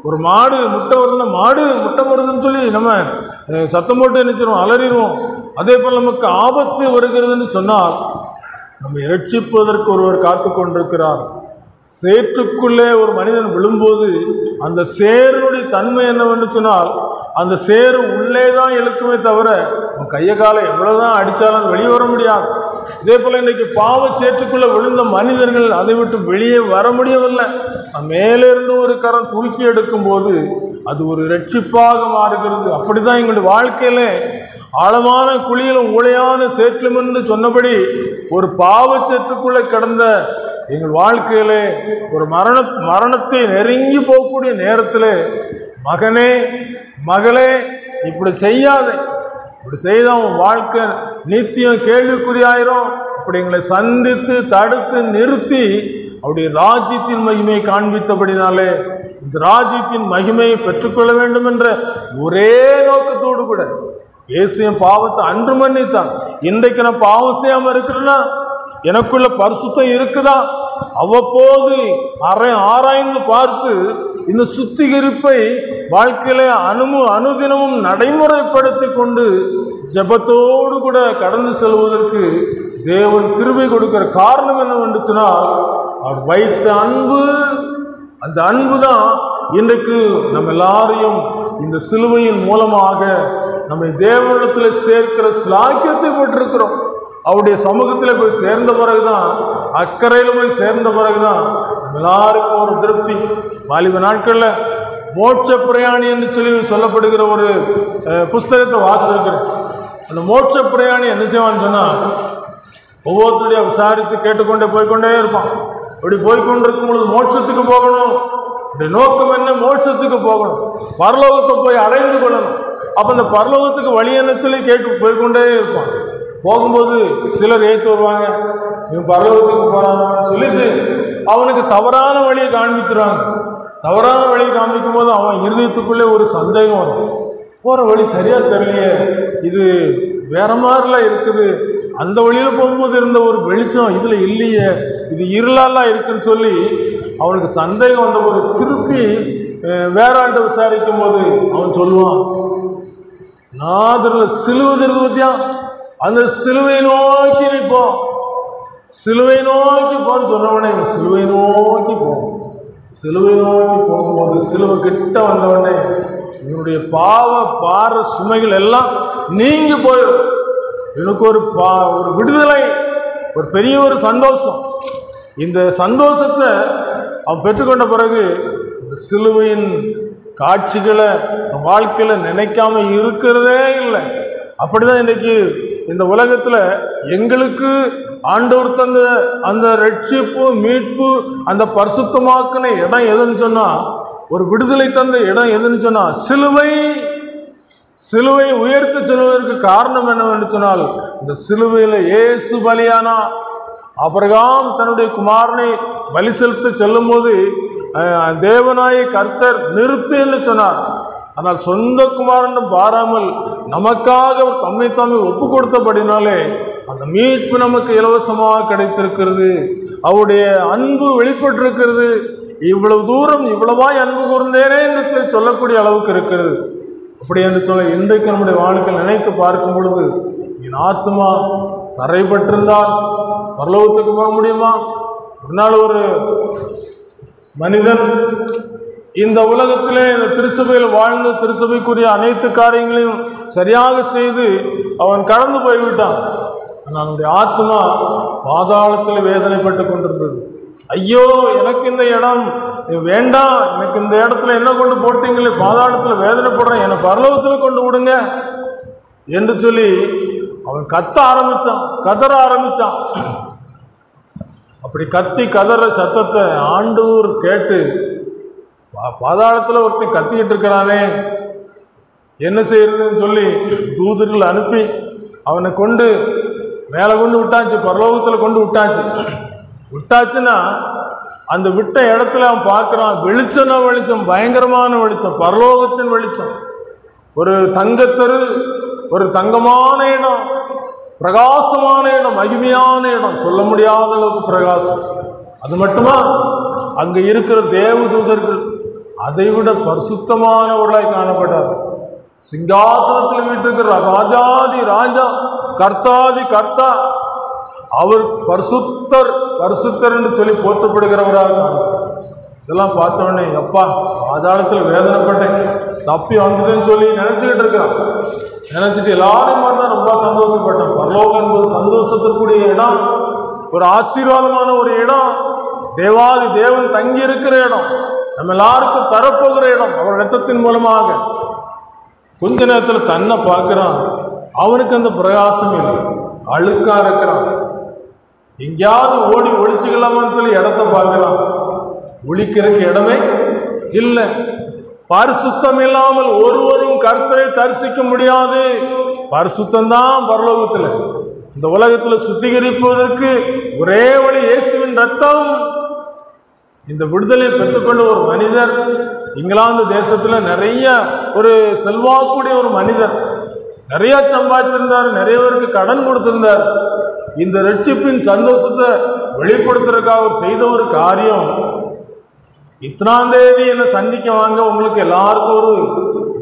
ஒரு மாடு முட்டை வருதுன்னா மாடு முட்டை வருதுன்னு சொல்லி நம்ம சத்தம் போட்டு நினைச்சிருவோம், அலறிடுவோம். அதே போல் நமக்கு ஆபத்து வருகிறதுன்னு சொன்னால் நம்மை ரட்சிப்பதற்கு ஒருவர் காத்து கொண்டிருக்கிறார். சேற்றுக்குள்ளே ஒரு மனிதன் விழும்போது அந்த சேருடைய தன்மை என்னவென்று சொன்னால் அந்த சேரு உள்ளே தான் இழுக்குமே தவிர கையை காலை எவ்வளவுதான் அடித்தாலும் வெளியே வர முடியாது. இதே போல இன்னைக்கு பாவ சேற்றுக்குள்ள விழுந்த மனிதர்கள் அதை விட்டு வெளியே வர முடியவில்லை. மேலிருந்து ஒரு கரம் தூக்கி எடுக்கும் போது அது ஒரு ரட்சிப்பாக மாறுகிறது. அப்படிதான் எங்களுடைய வாழ்க்கையில ஆழமான குழியிலும் ஊழையான சேற்றிலும் இருந்து சொன்னபடி ஒரு பாவ சேற்றுக்குள்ள கிடந்த எங்கள் வாழ்க்கையிலே ஒரு மரணத்தை நெருங்கி போகக்கூடிய நேரத்திலே மகனே மகளே இப்படி செய்யாதே, இப்படி செய்தால் உன் வாழ்க்கை நித்தியம் கேள்விக்குறியாயிரும். அப்படி எங்களை சந்தித்து தடுத்து நிறுத்தி அவருடைய ராஜ்யத்தின் மகிமையை காண்பித்தபடினாலே இந்த ராஜ்யத்தின் மகிமையை பெற்றுக்கொள்ள வேண்டும் என்ற ஒரே நோக்கத்தோடு கூட இயேசு பாவத்தை அன்று மன்னித்தான். இன்றைக்கு நான் பாவம் செய்யாம இருக்கிறேன்னா எனக்குள்ள பரிசுத்தம் இருக்குதா, அவ்வப்போது ஆராய்ந்து பார்த்து இந்த சுத்திகரிப்பை வாழ்க்கையில அனுதினமும் நடைமுறைப்படுத்தி கொண்டு ஜெபத்தோடு கூட கடந்து செல்வதற்கு தேவன் கிருபை கொடுக்கிற காரணம் என்னவென்றுச்சுன்னா அவர் வைத்த அன்பு. அந்த அன்பு தான் இன்றைக்கு நம்ம எல்லாரையும் இந்த சிலுவையின் மூலமாக நம்மை தேவனிடத்தில் சேர்க்கிற ஸ்லாக்கியத்தை பெற்றிருக்கிறோம். அவருடைய சமூகத்தில் போய் சேர்ந்த பிறகுதான், அக்கறையில் போய் சேர்ந்த பிறகுதான் எல்லாருக்கும் ஒரு திருப்தி. வாலிப நாட்கள்ல மோட்ச பிரயாணி என்று சொல்லப்படுகிற ஒரு புஸ்தகத்தை வாசிச்சிருக்கிறேன். அந்த மோட்ச பிரயாணி என்ன செய்வான்னு சொன்னா ஒவ்வொருத்தருடைய விசாரித்து கேட்டுக்கொண்டே போய்கொண்டே இருப்பான். அப்படி போய்கொண்டிருக்கும் பொழுது மோட்சத்துக்கு போகணும், அப்படி நோக்கம் என்ன, மோட்சத்துக்கு போகணும், பரலோகத்தை போய் அடைந்து கொள்ளணும். அப்ப அந்த பரலோகத்துக்கு வழி என்ன சொல்லி கேட்டு போய்கொண்டே இருப்பான். போகும்போது சிலர் ஏற்று வருவாங்க, இவன் பரலோகத்துக்கு போறான்னு சொல்லிட்டு அவனுக்கு தவறான வழியை காண்பித்துறாங்க. தவறான வழியை காண்பிக்கும் போது அவன் இருதயத்துக்குள்ளே ஒரு சந்தேகம் வரும், போற வழி சரியா தெரியலையே, இது வேற மாதிரிலாம் இருக்குது, அந்த வழியில போகும்போது இருந்த ஒரு வெளிச்சம் இதுல இல்லையே, இது இருளாலாம் இருக்குன்னு சொல்லி அவனுக்கு சந்தேகம் வந்த ஒரு திருப்பி வேற ஆண்ட விசாரிக்கும் போது அவன் சொல்லுவான், நான் சிலுவை தெரிந்து பத்தியா, அந்த சிலுவை நோக்கி நிற்போம், சிலுவை நோக்கி போன்னு சொன்னவனே சிலுவை நோக்கி போகும். சிலுவை நோக்கி போகும்போது சிலுவை கிட்ட வந்தவனே இவனுடைய பார சுமைகள் எல்லாம் நீங்கி போயிடும். எனக்கு ஒரு விடுதலை, ஒரு பெரிய ஒரு சந்தோஷம். இந்த சந்தோஷத்தை அவன் பெற்றுக்கொண்ட பிறகு இந்த சிலுவையின் காட்சிகளை வாழ்க்கையில நினைக்காம இருக்கிறதே இல்லை. அப்படிதான் இன்னைக்கு இந்த உலகத்துல எங்களுக்கு ஆண்டவர் தந்த அந்த ரட்சிப்பு மீட்பு அந்த பரிசுத்தமாக்கின இடம் எதுன்னு சொன்னா, ஒரு விடுதலை தந்த இடம் எதுன்னு சொன்னா சிலுவை. சிலுவை உயர்த்தி சொல்வதற்கு காரணம் என்னவென்று சொன்னால் இந்த சிலுவையில இயேசு பலியானா. ஆபிரகாம் தன்னுடைய குமாரனை பலி செலுத்த செல்லும் போது தேவனாய கர்த்தர் நிறுத்து என்று சொன்னார். ஆனால் சொந்த குமாரனும் பாராமல் நமக்காக தம்மை ஒப்பு கொடுத்தபடினாலே அந்த மீட்பு நமக்கு இலவசமாக கிடைத்திருக்கிறது. அவருடைய அன்பு வெளிப்பட்டிருக்கிறது. இவ்வளவு தூரம் இவ்வளவாய் அன்பு கூர்ந்தேனே என்று சொல்லக்கூடிய அளவுக்கு இருக்கிறது. அப்படி என்று சொல்ல இன்றைக்கு நம்முடைய வாழ்க்கை நினைத்து பார்க்கும் பொழுது என் ஆத்மா கரைபட்டிருந்தால் பரலோகத்துக்கு போக முடியுமா? ஒரு நாள் ஒரு மனிதன் இந்த உலகத்திலே இந்த திருச்சபையில் வாழ்ந்து திருச்சபைக்குரிய அனைத்து காரியங்களையும் சரியாக செய்து அவன் கடந்து போய்விட்டான். ஆனால் அவனுடைய ஆத்மா பாதாளத்தில் வேதனைப்பட்டு கொண்டிருந்தது. ஐயோ, எனக்கு இந்த இடம் வேண்டாம், எனக்கு இந்த இடத்துல என்ன கொண்டு போட்டீங்களே, பாதாளத்தில் வேதனைப்படுறேன், என்னை பரலோகத்தில் கொண்டு விடுங்க என்று சொல்லி அவன் கதற ஆரம்பிச்சான். அப்படி கத்தி கதற சத்தத்தை ஆண்டவர் கேட்டு, பாதாளத்தில் ஒருத்தன் கத்திக்கிட்டு இருக்கிறானே, என்ன செய்யறதுன்னு சொல்லி தூதர்கள் அனுப்பி அவனை கொண்டு மேலே கொண்டு விட்டாச்சு, பரலோகத்தில் கொண்டு விட்டாச்சு. விட்டாச்சுன்னா அந்த விட்ட இடத்துல அவன் பார்க்கிறான், வெளிச்சம்னா வெளிச்சம், பயங்கரமான வெளிச்சம், பரலோகத்தின் வெளிச்சம். ஒரு தங்கத்தரு, ஒரு தங்கமான இடம், பிரகாசமான இடம், மகிமையான இடம், சொல்ல முடியாத அளவுக்கு பிரகாசம். அது மட்டுமா, அங்க இருக்கிற தேவதூதர்கள் அதை விட பரிசுத்தமானவர்களாய் காணப்பட்டார். சிங்காசனத்தில் வீட்டிருக்கிற ராஜாதி ராஜா, கர்த்தாதி கர்த்தா, அவர் பரிசுத்தர் பரிசுத்தர் என்று சொல்லி போற்றப்படுகிறவராக. இதெல்லாம் பார்த்தோடனே எப்பா பாதாளத்தில் வேதனைப்பட்டேன், தப்பி வந்துட்டேன்னு சொல்லி நினைச்சுக்கிட்டு இருக்கான். நினைச்சிட்டு எல்லாரும் தான் ரொம்ப சந்தோஷப்பட்டேன். பரலோகம் என்பது சந்தோஷத்திற்குரிய இடம், ஒரு ஆசீர்வாதமான ஒரு இடம், தேவாதி தேவன் தங்கி இருக்கிற இடம், நம்ம எல்லாருக்கும் தரப்போகிற இடம் அவர் ரத்தத்தின் மூலமாக. கொஞ்ச நேரத்தில் தன்னை பார்க்கிறான், அவனுக்கு அந்த பிரகாசம் இல்லை, அழுக்கா இருக்கிறான். எங்கேயாவது ஓடி ஒழிச்சுக்கலாமான்னு சொல்லி இடத்த பார்க்கிறான், ஒழிக்கிறதுக்கு இடமே இல்லை. பரிசுத்தம் இல்லாமல் ஒருவரும் கர்த்தரை தரிசிக்க முடியாது. பரிசுத்தம்தான் பரலோகத்தில். இந்த உலகத்தில் சுத்திகரிப்பதற்கு ஒரே வழி இயேசுவின் ரத்தம். இந்த விடுதலை பெற்றுக்கொண்ட ஒரு மனிதர், இங்கிலாந்து தேசத்தில் நிறைய ஒரு செல்வாக்குடைய ஒரு மனிதர், நிறைய சம்பாதிச்சிருந்தார், நிறைய பேருக்கு கடன் கொடுத்திருந்தார். இந்த ரட்சிப்பின் சந்தோஷத்தை வெளிப்படுத்துறதுக்காக அவர் செய்த ஒரு காரியம், இத்தனாம் தேதி என்ன சந்திக்க வாங்க, உங்களுக்கு எல்லாருக்கும் ஒரு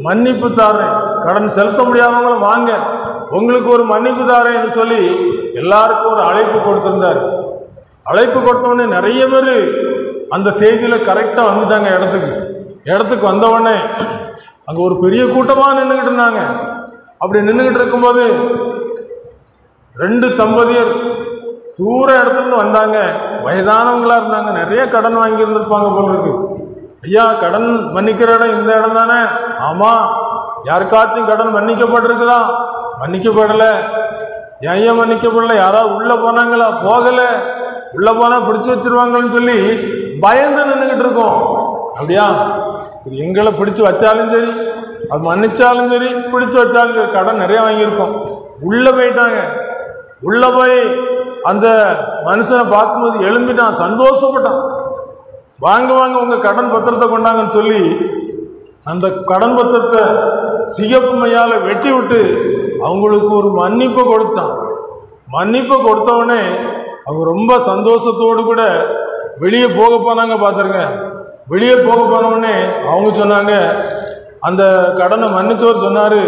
மன்னிப்பு தாரேன், கடன் செலுத்த முடியாதவங்கள வாங்க, உங்களுக்கு ஒரு மன்னிப்பு தாரேன்னு சொல்லி எல்லாருக்கும் ஒரு அழைப்பு கொடுத்திருந்தார். அழைப்பு கொடுத்தவொடனே நிறைய பேர் அந்த தேதியில கரெக்டா வந்துட்டாங்க இடத்துக்கு வந்தவுடனே அங்க ஒரு பெரிய கூட்டமா நின்றுகிட்டு இருந்தாங்க. அப்படி நின்றுகிட்டு இருக்கும்போது ரெண்டு தம்பதியர் தூர இடத்துல இருந்து வந்தாங்க. வயதானவங்களா இருந்தாங்க, நிறைய கடன் வாங்கி இருந்திருப்பாங்க போல இருக்கு. ஐயா, கடன் மன்னிக்கிற இடம் இந்த இடம் தானே? ஆமா. யாருக்காச்சும் கடன் மன்னிக்கப்பட்டிருக்குதா? மன்னிக்கப்படல. ஏன் மன்னிக்கப்படல? யாராவது உள்ள போனாங்களா? போகல. உள்ள போனா பிடிச்சு வச்சிருவாங்கன்னு சொல்லி பயந்து நின்றுகிட்டு இருக்கோம். அப்படியா? எங்களை பிடிச்சு வச்சாலும் சரி, அது மன்னிச்சாலும் சரி, பிடிச்சு வச்சாலும் சரி, கடன் நிறைய வாங்கியிருக்கோம். உள்ள போயிட்டாங்க. உள்ள போய் அந்த மனுஷனை பார்க்கும்போது எழும்பிட்டான், சந்தோஷப்பட்டான். வாங்க வாங்க உங்க கடன் பத்திரத்தை கொண்டாங்கன்னு சொல்லி அந்த கடன் பத்திரத்தை சிகப்பு மையால வெட்டி விட்டு அவங்களுக்கு ஒரு மன்னிப்பை கொடுத்தான். மன்னிப்பை கொடுத்தவொடனே அவங்க ரொம்ப சந்தோஷத்தோடு கூட வெளியே போக போனாங்க. பார்த்துருங்க, வெளியே போக போனவுடனே அவங்க சொன்னாங்க, அந்த கடனை மன்னிச்சவர் சொன்னாரு,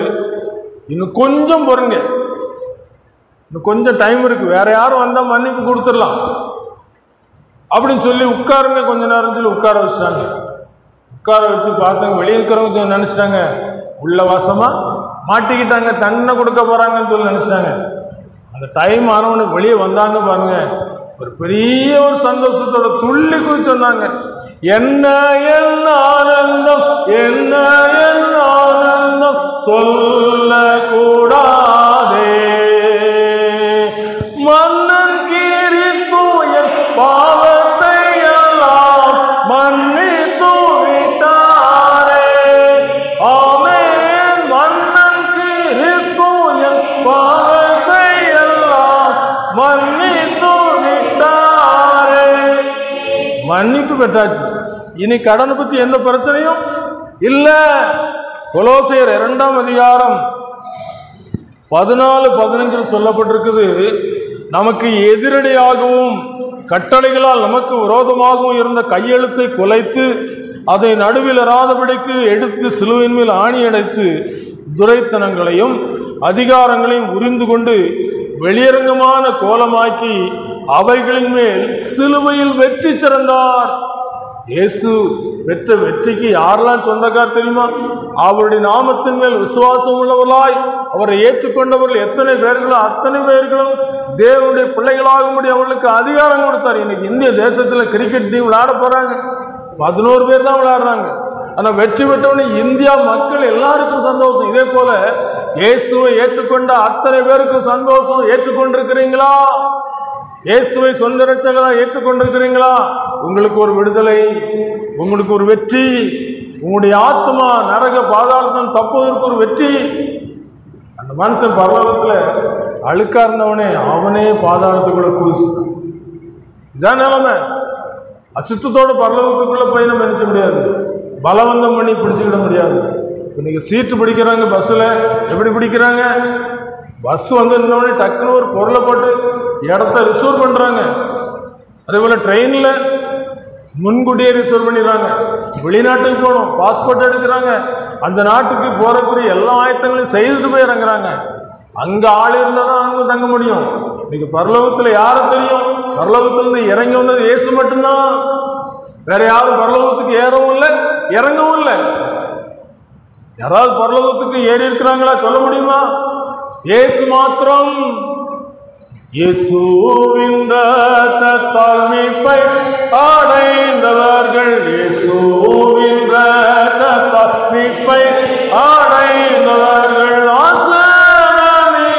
இன்னும் கொஞ்சம் பொறுங்க, இன்னும் கொஞ்சம் டைம் இருக்கு, வேற யாரும் வந்தா மன்னிப்பு கொடுத்துடலாம் அப்படின்னு சொல்லி உட்காருங்க கொஞ்ச நேரம் சொல்லி உட்கார வச்சாங்க. உட்கார வச்சு பார்த்தாங்க, வெளியே இருக்கிறவங்க நினைச்சிட்டாங்க உள்ள வாசமா மாட்டிக்கிட்டாங்க, தண்டனை கொடுக்க போறாங்கன்னு சொல்லி நினைச்சிட்டாங்க. அந்த டைம் ஆனவனுக்கு வெளியே வந்தாங்க பாருங்க, ஒரு பெரிய ஒரு சந்தோஷத்தோட துள்ளி குதி சொன்னாங்க, என்ன என் ஆனந்தம், என்ன என் ஆனந்தம் சொல்ல கூடாதே, மன்னன் கிறிஸ்து என் பாவத்தை எல்லாம் மன்னித்து விட்டாரே. ஆமென். மன்னன் கிறிஸ்து என் பாவத்தை எல்லாம் மன்னித்து விட்டாரே. மன்னிப்பு பெற்றாச்சு. இனி கடனை பத்தி எந்த பிரச்சனையும் இல்ல. கொலோசையர் 2ஆம் அதிகாரம் 14-15 சொல்லப்பட்டிருக்குது, நமக்கு எதிரடியாகவும் கட்டளைகளால் நமக்கு விரோதமாகவும் இருந்த கையெழுத்தை குலைத்து அதை நடுவில் இராதபடிக்கு எடுத்து சிலுவையின் மேல் ஆணி அடைத்து துரைத்தனங்களையும் அதிகாரங்களையும் உரிந்து கொண்டு வெளியரங்கமான கோலமாக்கி அவைகளின் மேல் சிலுவையில் வெற்றி சிறந்தார். இயேசு பெற்ற வெற்றிக்கு யாரெல்லாம் சொந்தக்கார் தெரியுமா? அவருடைய நாமத்தின் மேல் விசுவாசம் உள்ளவர்களாய் அவரை ஏற்றுக்கொண்டவர்கள் எத்தனை பேர்களோ அத்தனை பேர்களும் தேவனுடைய பிள்ளைகளாக முடியும் அவர்களுக்கு அதிகாரம் கொடுத்தார். இன்னைக்கு இந்திய தேசத்துல கிரிக்கெட் டீம் விளையாட போறாங்க, 11 பேர் தான் விளையாடுறாங்க. ஆனா வெற்றி பெற்றவனே இந்தியா மக்கள் எல்லாருக்கும் சந்தோஷம். இதே போல இயேசுவை ஏற்றுக்கொண்ட அத்தனை பேருக்கும் சந்தோஷம். ஏற்றுக்கொண்டிருக்கிறீங்களா? இயேசுவை சொந்த ரட்சகராக ஏற்றுக்கொண்டிருக்கிறீங்களா? உங்களுக்கு ஒரு விடுதலை, உங்களுக்கு ஒரு வெற்றி, உங்களுடைய ஆத்மா நரக பாதாளத்தில் தப்புவதற்கு ஒரு வெற்றி. அந்த மனுஷன் பரலோகத்துல அழுக்கா இருந்தவனே அவனே பாதாளத்துக்குள்ள குதிச்சுட்டான். இதான் நிலைமை. அசுத்தத்தோட பரலோகத்துக்குள்ள போய் நம்ம நினைச்ச முடியாது, பலவந்தம் பண்ணி பிடிச்சுக்கிட முடியாது. இன்னைக்கு சீட்டு பிடிக்கிறாங்க பஸ்ஸில். எப்படி பிடிக்கிறாங்க? பஸ் வந்து இன்னொன்று டக்குன்னு ஒரு பொருளை போட்டு இடத்த ரிசர்வ் பண்ணுறாங்க. அதே போல் ட்ரெயினில் முன்கூட்டியே ரிசர்வ் பண்ணிடுறாங்க. வெளிநாட்டுக்கு போகணும், பாஸ்போர்ட் எடுக்கிறாங்க, அந்த நாட்டுக்கு போகிறதுக்குரிய எல்லா ஆயத்தங்களையும் செய்துட்டு போய் இறங்குறாங்க. அங்கே ஆள் இருந்தால் தான் அங்கே தங்க முடியும். இன்னைக்கு பரலோகத்தில் யாரை தெரியும்? பரலோகத்திலிருந்து இறங்கி வந்தது இயேசு மட்டும்தான். வேற யாரும் பரலோகத்துக்கு ஏறவும் இல்லை, இறங்கவும் இல்லை. யாராவது பரலோகத்துக்கு ஏறி இருக்கிறாங்களா? சொல்ல முடியுமா? இயேசு மாத்திரம். இயேசுவின் இரத்தத்தால் மீட்பை அடைந்தவர்கள், இயேசுவின் இரத்தத்தால் மீட்பை அடைந்தவர்கள் ஆசனமீதிருந்து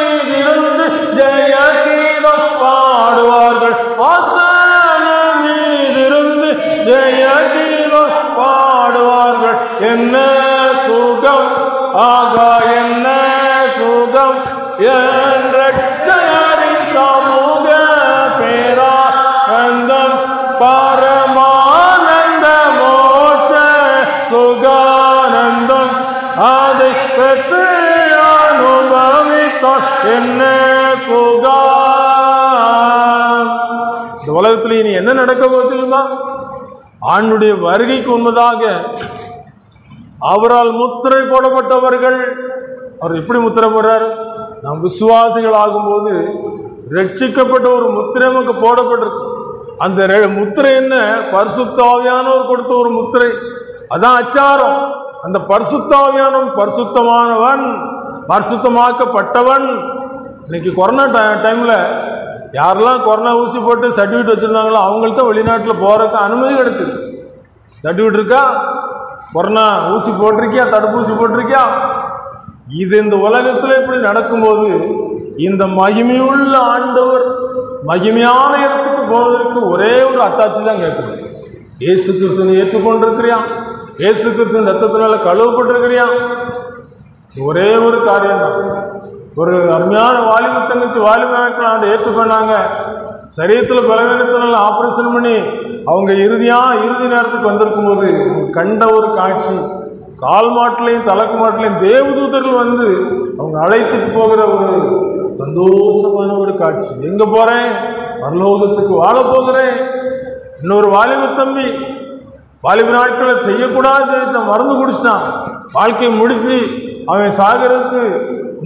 ஜெய கீதம் பாடுவார்கள். ஆசனமீதிருந்து ஜெய கீதம் பாடுவார்கள். என்ன சுகம் ஆகா, என்ன சுகம் என்ற சமூக பேரானந்தம் பரமானந்த மோட்ச சுகானந்தம் அதை பெற்று அனுபவித்தால் என்ன சுகம். இந்த உலகத்தில் இனி என்ன நடக்க போகுது தெரியுமா? ஆண்டுடைய வருகைக்கு முன்பதாக அவரால் முத்திரை போடப்பட்டவர்கள், அவர் எப்படி முத்திரை போடுறாரு? நாம் விசுவாசிகள் ஆகும்போது ரட்சிக்கப்பட்ட ஒரு முத்திரை நமக்கு போடப்பட்டிருக்கு. அந்த முத்திரை என்ன? பரிசுத்த ஆவியானவர் கொடுத்த ஒரு முத்திரை, அதான் அச்சாரம். அந்த பரிசுத்த ஆவியானவன் பரிசுத்தமானவன், பரிசுத்தமாக்கப்பட்டவன். இன்னைக்கு கொரோனா டைம்ல யாரெல்லாம் கொரோனா ஊசி போட்டு சர்டிஃபிகேட் வச்சிருந்தாங்களோ அவங்கள்ட்ட வெளிநாட்டில் போறதுக்கு அனுமதி கிடைச்சது. சர்டிஃபிகேட் இருக்கா? கொரோனா ஊசி போட்டிருக்கியா? தடுப்பூசி போட்டிருக்கியா? இது இந்த உலகத்தில் இப்படி நடக்கும்போது இந்த மகிமையுள்ள ஆண்டவர் மகிமையான இடத்துக்கு போவதற்கு ஒரே ஒரு அத்தாட்சி தான் கேட்கணும். இயேசு கிறிஸ்துவை ஏற்றுக்கொண்டிருக்கிறியா? இயேசு கிறிஸ்துவின் ரத்தத்தினால கழுவப்பட்டிருக்கிறியா? ஒரே ஒரு காரியம் தான். ஒரு அருமையான வாலிப தங்கச்சி வாலிப ஏற்றுக்கொண்டாங்க. சரீரத்தில் பலவீனத்தினால ஆப்ரேஷன் பண்ணி அவங்க இறுதி நேரத்துக்கு வந்திருக்கும் போது கண்ட ஒரு காட்சி, கால் மாட்டிலையும் தலைக்கு மாட்டிலையும் தேவதூதர்கள் வந்து அவங்க அழைத்துட்டு போகிற ஒரு சந்தோஷமான ஒரு காட்சி. எங்க போறேன்? பரலோகத்துக்கு வாழ போகிறேன். இன்னொரு வாலிப தம்பி வாலிப நாட்களை செய்யக்கூடாது மருந்து குடிச்சிட்டான். வாழ்க்கையை முடிச்சு அவன் சாகரத்துக்கு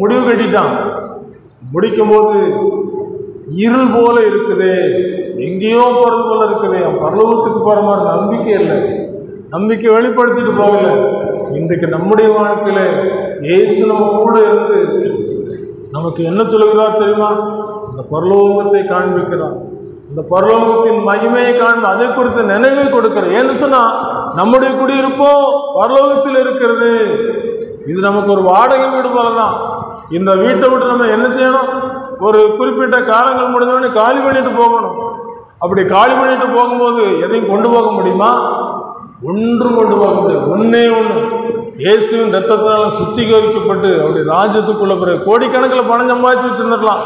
முடிவு கட்டிட்டான். முடிக்கும் போது இருள் போல இருக்குது, எங்கேயோ போறது போல இருக்குது. பரலோகத்துக்கு போற மாதிரி நம்பிக்கை இல்லை, நம்பிக்கை வெளிப்படுத்திட்டு போகல. இன்றைக்கு நம்முடைய வாழ்க்கையில இயேசு நம்ம கூட இருந்து நமக்கு என்ன சொல்லுகிறார் தெரியுமா? இந்த பரலோகத்தை காண்பிக்கிறார், இந்த பரலோகத்தின் மகிமையை அதை குறித்து நினைவை கொடுக்கிறார். ஏன்னு சொன்னா நம்முடைய குடியிருப்போ பரலோகத்தில் இருக்கிறது. இது நமக்கு ஒரு வாடகை வீடு போலதான். இந்த வீட்டை விட்டு நம்ம என்ன செய்யணும்? ஒரு குறிப்பிட்ட காலங்கள் முடிஞ்சவொடனே காலி பண்ணிட்டு போகணும். அப்படி காலி பண்ணிட்டு போகும்போது எதையும் கொண்டு போக முடியுமா? ஒன்றும் கொண்டு போக முடியாது. ஒன்னே ஒன்று, இயேசுவின் ரத்தத்தினால சுத்திகரிக்கப்பட்டு அவருடைய ராஜ்யத்துக்குள்ள பிறகு கோடிக்கணக்கில் பணம் சம்பாதிச்சு வச்சிருந்துருக்கலாம்,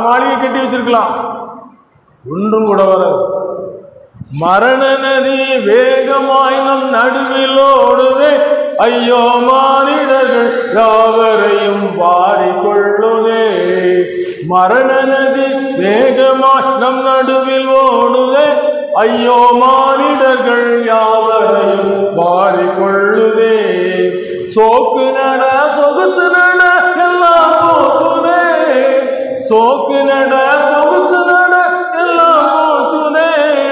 மாளிகை கட்டி வச்சிருக்கலாம், ஒன்றும் கூட வராது. மரண நதி வேகமாய் நம் நடுவில் ஓடுதே, ஐயோ மானிடர்கள் யாவரையும் வாரிக்கொள்ளுதே. மரண நதி வேகமாய் நம் நடுவில் ஓடுதே, ஐயோ மானிடர்கள் யாவரையும் வாரிக்கொள்ளுதே. சோக்கு நட சொகுசு நட எல்லாம் போச்சுதே, சோக்கு நட சொகுசு நட எல்லாம் போச்சுதே.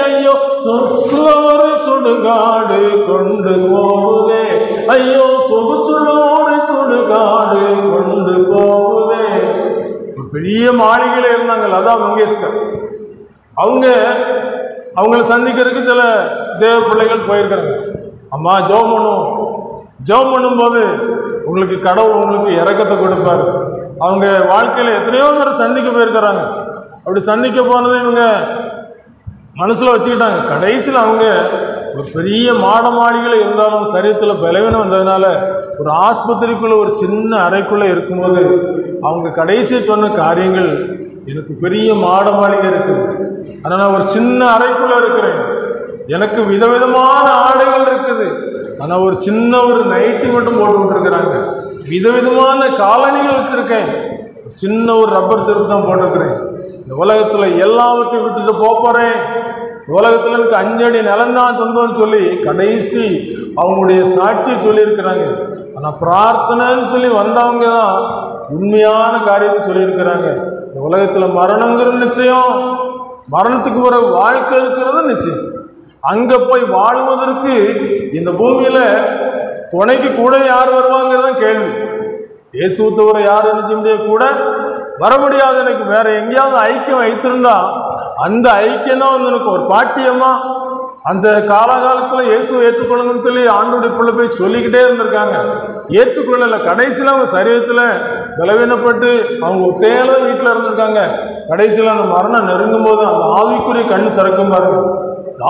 ஐயோ சொற்களோடு சுடுகாடு கொண்டு போகுதே, ஐயோ சொகுசுளோடு சுடுகாடு கொண்டு போகுதே. பெரிய மாளிகையில இருந்தாங்க லதா மங்கேஷ்கர். அவங்களை சந்திக்கிறதுக்கு சில தேவ பிள்ளைகள் போயிருக்கிறாங்க. அம்மா ஜெபம் பண்ணுவோம், ஜெபம் பண்ணும்போது உங்களுக்கு கடவுள் உங்களுக்கு இரக்கத்தை கொடுப்பாரு. அவங்க வாழ்க்கையில் எத்தனையோ பேர் சந்திக்க போயிருக்கிறாங்க. அப்படி சந்திக்க போனதை இவங்க மனசில் வச்சுக்கிட்டாங்க. கடைசியில் அவங்க ஒரு பெரிய மாடிகள் இருந்தாலும் சரீரத்தில் பலவீனம் வந்ததுனால ஒரு ஆஸ்பத்திரிக்குள்ளே ஒரு சின்ன அறைக்குள்ளே இருக்கும்போது அவங்க கடைசி சொன்ன காரியங்கள், எனக்கு பெரிய மாளிகை இருக்குது, ஆனால் நான் ஒரு சின்ன அறைக்குள்ள இருக்கிறேன். எனக்கு விதவிதமான ஆடைகள் இருக்குது. ஆனால் ஒரு சின்ன ஒரு நைட்டி மட்டும் போட்டு இருக்கிறாங்க. விதவிதமான காலணிகள் வச்சிருக்கேன். சின்ன ஒரு ரப்பர் செருப்பு தான் போட்டிருக்கிறேன். இந்த உலகத்தில் எல்லாவற்றையும் விட்டுட்டு போறேன். உலகத்தில் எனக்கு 5 அடி நிலம்தான் சொந்தம்னு சொல்லி கடைசி அவங்களுடைய சாட்சியை சொல்லியிருக்கிறாங்க. ஆனால் பிரார்த்தனைன்னு சொல்லி வந்தவங்க தான் உண்மையான காரியத்தை சொல்லியிருக்கிறாங்க. இந்த உலகத்தில் மரணங்கிற நிச்சயம், மரணத்துக்கு பிறகு வாழ்க்கை இருக்கிறது நிச்சயம். அங்கே போய் வாழ்வதற்கு இந்த பூமியில் துணைக்கு கூட யார் வருவாங்கிறதான் கேள்வி. இயேசுவை தவிர யார் என்ன செய்ய முடியாது, கூட வர முடியாது. எனக்கு வேற எங்கேயாவது ஐக்கியம் வைத்திருந்தா அந்த ஐக்கியம் தான் வந்து எனக்கு ஒரு பாட்டியம்மா. அந்த காலகாலத்தில் இயேசுவை ஏற்றுக்கொள்ளுங்கன்னு சொல்லி ஆண்டோடைய பிள்ளை போய் சொல்லிக்கிட்டே இருந்திருக்காங்க. ஏற்றுக்கொள்ளலை. கடைசியில் அவங்க சரீரத்தில் பலவீனப்பட்டு அவங்க ஒத்தையில வீட்டில் இருந்திருக்காங்க. கடைசியில் அந்த மரணம் நெருங்கும் போது அந்த ஆவிக்குரிய கண்ணு திறக்கும் பாருங்க.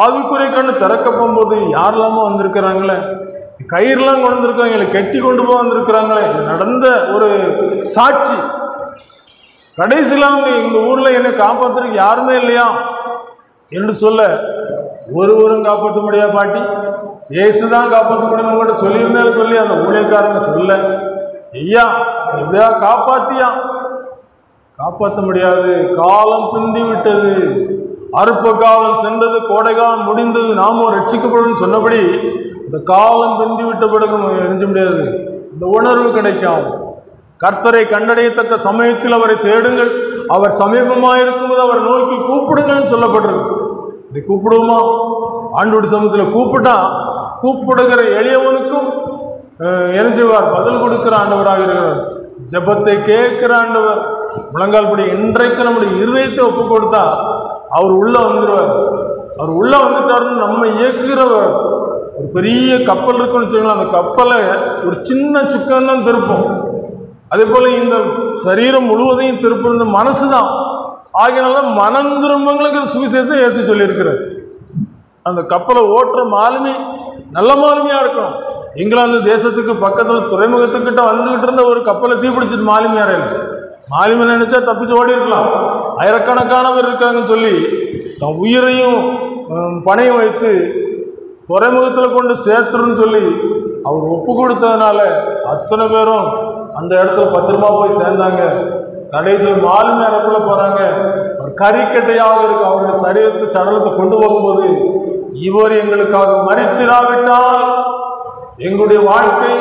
ஆவிக்குரிய கண்ணு திறக்க போகும்போது யாரெல்லாமோ வந்திருக்கிறாங்களே, கயிறுலாம் கொண்டு வந்திருக்காங்க, கெட்டி கொண்டு போக வந்திருக்கிறாங்களே. நடந்த ஒரு சாட்சி. கடைசியில் அவங்க இந்த ஊரில் என்னை காப்பாற்றுறதுக்கு யாருமே இல்லையா என்று சொல்ல, ஒருவரும் காப்பாற்ற முடியாது பாட்டி, இயேசுதான் காப்பாற்ற முடியும் கூட சொல்லியிருந்தேன்னு சொல்லி அந்த ஊழியக்காரங்க சொல்ல, ஐயா எப்படியா காப்பாத்தியா, காப்பாற்ற முடியாது, காலம் பிந்தி விட்டது, அறுப்ப காலம் சென்றது, கோடை காலம் முடிந்தது, நாமும் ரட்சிக்கப்படும் சொன்னபடி இந்த காலம் பிந்தி விட்ட பிறகு நினைச்ச முடியாது. இந்த உணர்வு கிடைக்கும். கர்த்தரை கண்டடையத்தக்க சமயத்தில் அவரை தேடுங்கள், அவர் சமீபமாக இருக்கும்போது அவர் நோக்கி கூப்பிடுங்கன்னு சொல்லப்பட்டிருக்கு. இதை கூப்பிடுவோமா? ஆண்டோட சமயத்தில் கூப்பிட்டா கூப்பிடுகிற எளியவனுக்கும் என்ன செய்வார்? பதில் கொடுக்கிற ஆண்டவராக இருக்கிறார். ஜெபத்தை கேட்கிற ஆண்டவர். முழங்கால் படி இன்றைக்கு நம்முடைய இருதயத்தை ஒப்பு கொடுத்தா அவர் உள்ள வந்துடுவார். அவர் உள்ள வந்துட்டாருன்னு நம்ம இயக்குகிறவர். ஒரு பெரிய கப்பல் இருக்குன்னு சொல்லலாம். அந்த கப்பலை ஒரு சின்ன சுக்கம் தான் திருப்போம். அதே போல இந்த சரீரம் முழுவதையும் திருப்புறது மனசு தான். ஆகினால மனம் திரும்பங்களுக்கு சுவிசேஷத்தை இயேசு சொல்லியிருக்கிறார். அந்த கப்பலை ஓட்டுற மாலுமி நல்ல மாலுமியா இருக்கும். இங்கிலாந்து தேசத்துக்கு பக்கத்தில் துறைமுகத்துக்கிட்ட வந்துகிட்டு இருந்த ஒரு கப்பலை தீப்பிடிச்சிட்டு மாலுமியாரே, மாலுமி நினைச்சா தப்பிச்சு ஓடி இருக்கலாம். ஆயிரக்கணக்கானவர் இருக்காங்கன்னு சொல்லி தன் உயிரையும் பணையும் வைத்து துறைமுகத்தில் கொண்டு சேர்த்துருன்னு சொல்லி அவர் ஒப்பு கொடுத்ததுனால அத்தனை பேரும் அந்த இடத்துல பத்திரமா போய் சேர்ந்தாங்க. கடைசியில் மாலுமி அறைக்குள்ள போறாங்க. ஒரு கறிக்கட்டையாக இருக்கு. அவருடைய சரீரத்தை சடலத்தை கொண்டு போகும்போது, இவர் எங்களுக்காக மரித்திராவிட்டால் எங்களுடைய வாழ்க்கை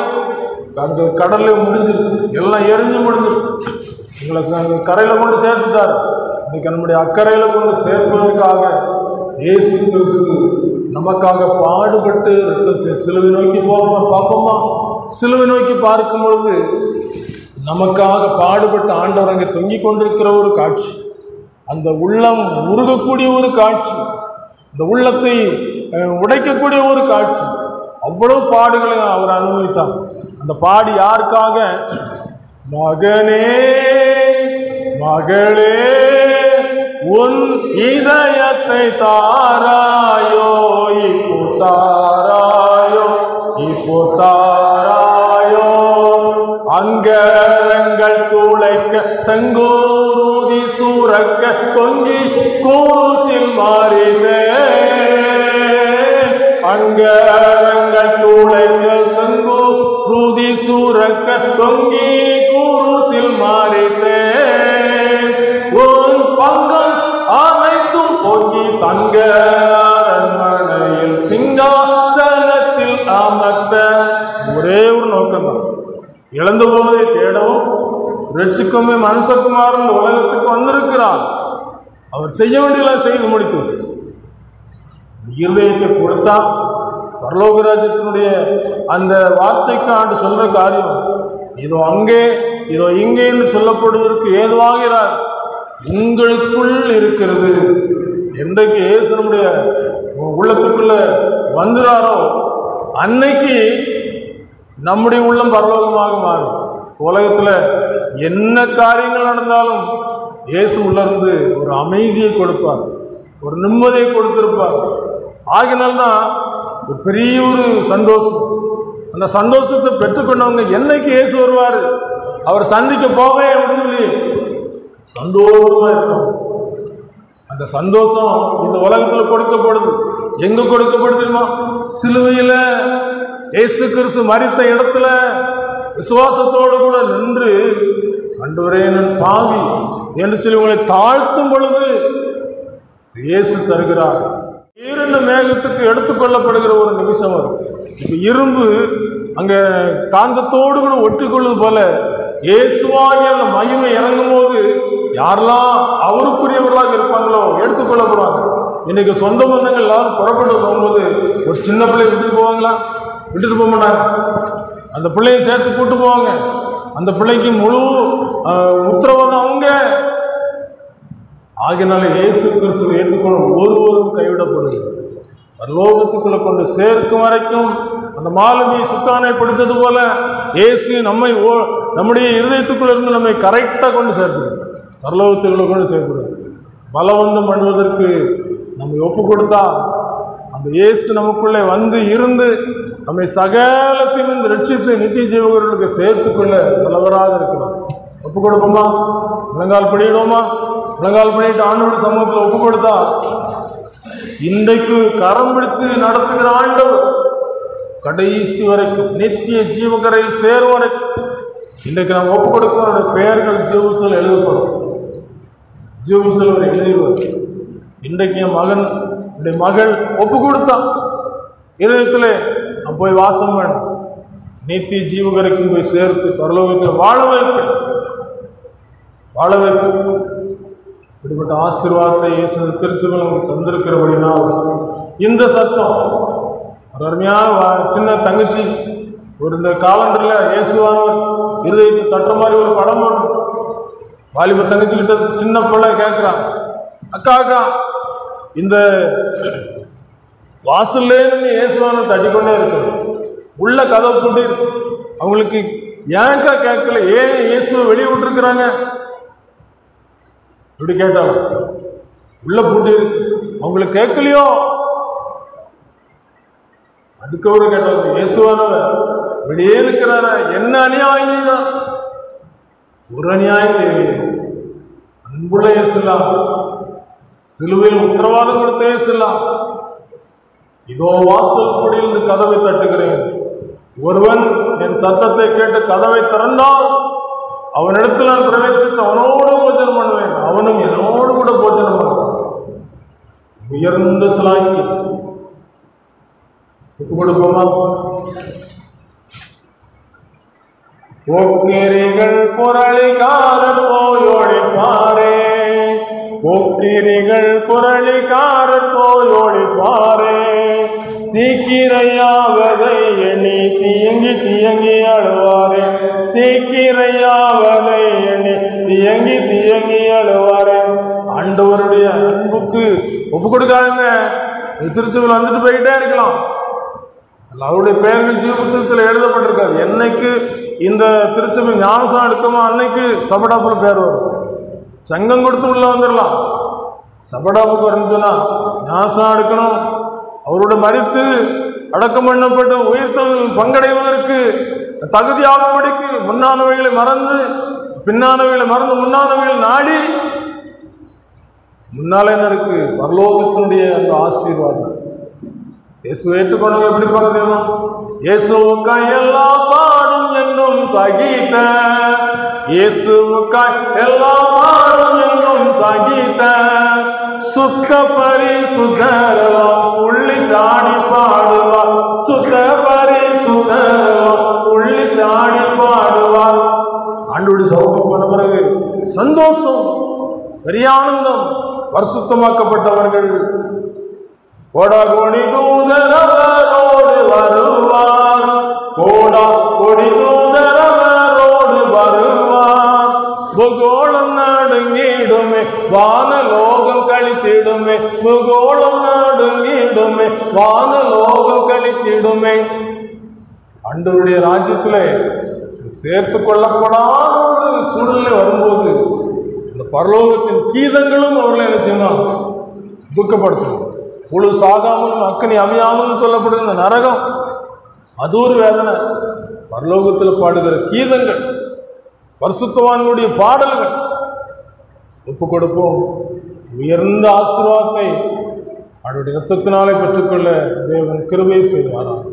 அங்கே கடல்ல முடிஞ்சிருக்கு, எல்லாம் எரிஞ்சு முடிஞ்சிருக்கு. எங்களை கரையில கொண்டு சேர்த்துட்டார். இன்னைக்கு நம்முடைய அக்கறையில கொண்டு சேர்ப்பதற்காக இயேசு கிறிஸ்து நமக்காக பாடுபட்டு சிலுவை நோக்கி பார்ப்போமா? சிலுவை நோக்கி பார்க்கும் பொழுது நமக்காக பாடுபட்டு ஆண்டவர் அங்கே தொங்கிக் கொண்டிருக்கிற ஒரு காட்சி, அந்த உள்ளம் உருகக்கூடிய ஒரு காட்சி, இந்த உள்ளத்தை உடைக்கக்கூடிய ஒரு காட்சி. அவ்வளவு பாடுகளை அவர் அனுபவித்தார். அந்த பாடு யாருக்காக? மகனே மகளே உன் இதயத்தை தாராயோ, இப்போ தாராயோ, இப்போ தாராயோ, அங்கங்கள் துளைக்க செங்கோருதி சூரக்க தொங்கி கூசில் மாறிதே, அங்கங்கள் துளைக்க செங்கோருதி சூரக்க தொங்கி கூசில் மாறிதே, உன் பங்கம் அனைத்தும் போக்கி தங்க அரண்மனையில் சிங்காசனத்தில் அமர்த்த. ஒரே ஒரு நோக்கம் தான், இழந்து போவதை தேடவும் ரட்சிக்குமே மனுஷகுமாரன் இந்த உலகத்துக்கு வந்திருக்கிறார். அவர் செய்ய வேண்டியதெல்லாம் செய்து முடித்து இருதயத்தை கொடுத்தா பரலோக ராஜ்யத்தினுடைய அந்த வார்த்தைக்கு ஆண்டு சொல்ற காரியம் இதோ அங்கே இதோ இங்கே என்று சொல்லப்படுவதற்கு ஏதுவாகிறார். உங்களுக்குள் இருக்கிறது. என்றைக்கு இயேசு நம்முடைய உள்ளத்துக்குள்ள வந்துறாரோ அன்னைக்கு நம்முடைய உள்ளம் பரலோகமாக மாறும். உலகத்துல என்ன காரியங்கள் நடந்தாலும் இயேசு உள்ள இருந்து ஒரு அமைதியை கொடுப்பார், ஒரு நிம்மதியை கொடுத்திருப்பார். ஆகினால்தான் ஒரு பெரிய ஒரு சந்தோஷம். அந்த சந்தோஷத்தை பெற்றுக்கொண்டவங்க என்னைக்கு இயேசு வருவார், அவர் சந்திக்க போவேன் அப்படின்னு சொல்லி சந்தோஷமா இருப்பாங்க. அந்த சந்தோஷம் இந்த உலகத்தில் கொடுக்கப்படுது. எங்க கொடுக்கப்படுது தெரியுமா? சிலுவையில இயேசு கிறிஸ்து மரித்த இடத்துல விசுவாசத்தோடு கூட நின்று, ஆண்டவரே நான் பாவி என்று சொல்லி உங்களை தாழ்த்தும் பொழுது இயேசு தருகிறார். ஈரண்ட மேகத்துக்கு எடுத்துக்கொள்ளப்படுகிற ஒரு நிமிஷம் வரும். இப்ப இரும்பு அங்க காந்தத்தோடு கூட ஒட்டிக்கொள்வது போல இயேசுவாகிய அந்த மகிமை இறங்கும் போது யாரெல்லாம் அவருக்குரியவர்களாக இருப்பாங்களோ எடுத்துக்கொள்ளப்படுவாங்க. இன்னைக்கு சொந்த பந்தங்கள் எல்லாரும் புறப்பட்டு போகும்போது ஒரு சின்ன பிள்ளையை விட்டுட்டு போவாங்களா? விட்டுட்டு போக மாட்டாங்க. அந்த பிள்ளையை சேர்த்து கூட்டு போவாங்க. அந்த பிள்ளைக்கு முழு உத்தரவாதம் அவங்க. ஆகினால இயேசு கிறிஸ்துவை ஏற்றுக்கொள்ளும் ஒருவரும் கைவிடப்படுது. பரலோகத்துக்குள்ள கொண்டு சேர்க்கும் வரைக்கும் அந்த மாலுமியை சுக்கானை படுத்தது போல இயேசு நம்முடைய இருதயத்துக்குள்ள இருந்து நம்மை கரெக்டாக கொண்டு சேர்த்துக்கணும். பரலோகத்துக்குள்ள கொண்டு சேர்த்துக்கணும். பலவந்தம் பண்ணுவதற்கு நம்ம ஒப்பு கொடுத்தா அந்த இயேசு நமக்குள்ளே வந்து இருந்து நம்மை சகலத்தையும் ரட்சித்து நித்திய ஜீவர்களுக்கு சேர்த்துக்கொள்ள நல்லவராக இருக்கிறோம். ஒப்பு கொடுப்போமா? முழங்கால் படியிடுவோமா? முழங்கால் பண்ணிட்டு ஆண்டவருடைய சமூகத்தில் ஒப்பு கொடுத்தா இன்றைக்கு கரம் பிடித்து நடத்துகிற ஆண்டவர் கடைசி வரைக்கும் நித்திய ஜீவகரையில் சேரும் வரைக்கும் இன்றைக்கு நாம் ஒப்பு கொடுக்கிற பெயர்கள் ஜீவசல் எழுதப்படும். ஜீவசல் ஒரு எழுதிடுவார். இன்றைக்கு என் மகன் என்னுடைய மகள் ஒப்பு கொடுத்தான். இதயத்திலே நான் போய் வாசம் வேணும். நித்திய ஜீவகரைக்கும் போய் சேர்த்து பரலோகத்தில் வாழ வைப்பேன். வாழ வைப்பேன். இப்படிப்பட்ட ஆசீர்வாதத்தை இயேசு திருச்சபையில் நமக்கு தந்திருக்கிறபடினால் இந்த சத்தம் ஒரு அருமையான சின்ன தங்கச்சி ஒரு இந்த காலண்டரில் இயேசுவானவர் இருதயத்தை தட்டுற மாதிரி ஒரு படம் போடும். வாலிப தங்கச்சி கிட்ட சின்ன பிள்ளை கேட்குறான், அக்கா அக்கா இந்த வாசல்லேருந்து இயேசுவானவர் தட்டிக்கொண்டே இருக்குது, உள்ள கதவை பூட்டி அவங்களுக்கு ஏன்க்கா கேட்கல, ஏன் இயேசுவை வெளியே விட்டுருக்குறாங்க இப்படி கேட்டாலும் உள்ள பூட்டி அவங்களுக்கு கேட்கலையோ. அதுக்கப்புறம் கேட்டாங்க இயேசுவானவர் வெளியே இருக்கிறார, என்ன அநியாயம் தான், ஒரு அநியாயம் தேவையே. அன்புள்ள இயேசுலாம் சிலுவையில் உத்தரவாதம் கொடுத்த இயேசுலாம் இதோ வாசல் படியிலிருந்து கதவை தட்டுகிறேன், ஒருவன் என் சத்தத்தை கேட்டு கதவை திறந்தால் அவனிடத்தில் நான் பிரவேசித்து அவனோடு போஜனம் பண்ணுவேன், அவனும் என்னோடு கூட போஜனம் பண்ணுவான். உயர்ந்த சிலாய்க்கு ஒப்பு கொடுப்போமா? போக்கிரிகள் புரளிக்காரர் போய் ஒழிப்பாரே, போக்கிரிகள் புரளிக்காரர் போய் ஒழிப்பாரே, தீக்கிரையாவதை எண்ணி தீயங்கி தீயங்கி அழுவாரே, தீக்கிரையாவதை எண்ணி தீயங்கி தீயங்கி அழுவாரே. ஆண்டவருடைய அன்புக்கு ஒப்பு கொடுக்காதுங்க. திருச்சபையில் வந்துட்டு போயிட்டே இருக்கலாம். அவருடைய பெயர்கள் ஜீவ புஸ்தகத்தில் எழுதப்பட்டிருக்காது. என்னைக்கு இந்த திருச்சபை ஞானசானம் எடுக்கமோ அன்னைக்கு சபடாப்புல பேர் வரும். சங்கம் கொடுத்து உள்ள வந்துடலாம். சபடாப்புக்கு வரணும்னா ஞானசானம் எடுக்கணும். அவரோட மரித்து அடக்கம் பண்ணப்பட்டு உயிர்த்தல் பங்கடைவதற்கு தகுதியாகும்படிக்கு முன்னானவைகளை மறந்து பின்னானவைகளை மறந்து முன்னானவைகளை நாடி முன்னால என்ன இருக்கு? பரலோகத்தினுடைய அந்த ஆசீர்வாதம். இயேசு ஏற்றுக்கொண்டவங்க எப்படி பார்க்க தெரியுமா? இயேசுவுக்காய் எல்லா பாடும் என்னும் சகித்த, இயேசுவுக்காய் எல்லா பாடும் என்னும் சகித்த, சுத்த பரிசுத்தரெல்லாம் துள்ளி சாடி பாடுவார், சுத்த பரிசுத்தரெல்லாம் துள்ளி சாடி பாடுவார். ஆண்டோடு சௌகம் பண்ண பிறகு சந்தோஷம், பெரிய ஆனந்தம். பரிசுத்தமாக்கப்பட்டவர்கள் கோடா கோடி தூதரவரோடு வருவார், கோடா கோடி தூதரவரோடு வருவார். பூகோளம் நடுங்கிடுமே வானலோகம் கழித்திடுமே, பூகோளம் நடுங்கிடுமே வானலோகம் கழித்திடுமே. ஆண்டவருடைய ராஜ்யத்திலே சேர்த்து கொள்ளப்படாத ஒரு சூழ்நிலை வரும்போது இந்த பரலோகத்தின் கீதங்களும் அவர்களை என்ன செய்யணும்? துக்கப்படுத்தணும். புழு சாகாமலும் அக்கனி அமையாமலும் சொல்லப்படுகிற இந்த நரகம், அது ஒரு வேதனை. பரலோகத்தில் பாடுகிற கீதங்கள், பரிசுத்தவான்களுடைய பாடல்கள் ஒப்பு கொடுப்போம். உயர்ந்த ஆசீர்வாதத்தை அவருடைய இரத்தத்தினாலே பெற்றுக்கொள்ள தேவன் கிருபை செய்வாராம்.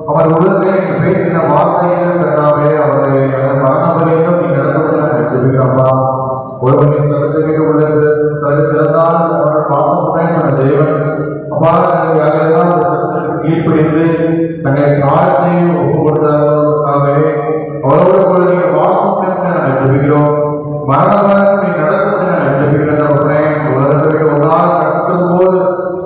அவர் உள்ளத்தை பேசின வார்த்தைகள் கர்த்தாவே அவருடைய மரணவரைக்கும் நீ நடத்தப்பட்ட ஜெபிக்கிறப்பா. ஒருவனின் சத்தத்திற்கு உள்ளது தனது திறந்தால் அவர்கள் பாசமுறை சொன்ன தேவன் அப்பா யாரெல்லாம் அந்த சத்தத்திற்கு கீழ்ப்படிந்து தன்னை தாழ்த்தி ஒப்பு கொடுத்தார்களே அவரோடு கூட நீங்க வாசம் நாங்கள் ஜெபிக்கிறோம். மரணவரைக்கும் நீ நடத்தப்பட்ட நாங்கள் ஜெபிக்கிறோம். உலகத்திற்கு ஒரு நாள் கடந்து செல்லும் போது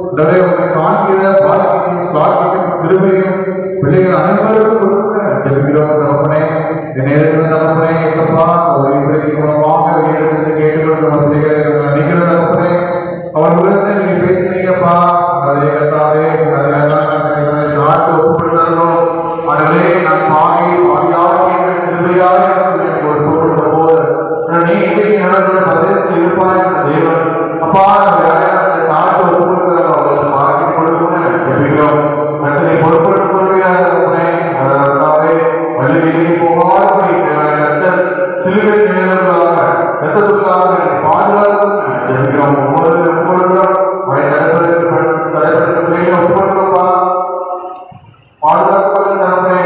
உங்களை காண்கிற பாக்கியத்தையும் சுவாக்கியத்தையும் கிருபையும் பிள்ளைகள் அனைவருக்கும் கொடுக்க ஜெபிக்கிறோம். தகப்பனே இந்த நேரத்தில் தகப்பனே சப்பா ஒரு பிள்ளைக்கு மூலமாக வெளியிடத்திலிருந்து கேட்டுக்கொண்டு நம்ம பிள்ளைகளை நினைக்கிற தகப்பனே அவர் உள்ளத்தை நீங்க பேசினீங்கப்பா. அதே கத்தாவே நாட்டு ஒப்புக்கொண்டார்களோ அதுவே நான் பாவி பாவியாக கிருபையாக ஒரு பொருள் போது நீ இன்றைக்கு நடக்கிற பிரதேசத்தில் இருப்பாய் தேவன் அப்பா நாட்டு ஒப்புக்கொண்டார்களோ அவர்களுக்கு பாக்கி கொடுக்கணும்னு ஜெபிக்கிறோம். கட்டளை பொறுப்பெடுத்துக் கொள்கிறார் வள்ளியை போகாத சிலுவை நிலைகளாக ரத்தத்துக்காக பாதுகாப்பு ஜெபிக்கிறோம். ஒவ்வொருவரும் பாதுகாப்பு தரப்பே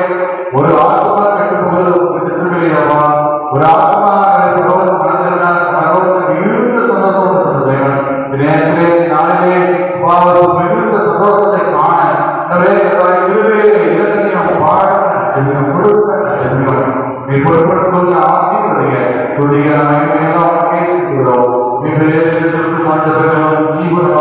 ஒரு ஆத்மா கெட்டு போகிறது சித்தர்களா ஒரு ஆத்மா மிகுந்த சந்தோஷம் நேரத்திலே நாளிலே மிகுந்த சந்தோஷத்தை காண பொறுப்படுத்த ஆசீர்வதிங்க ஜீவன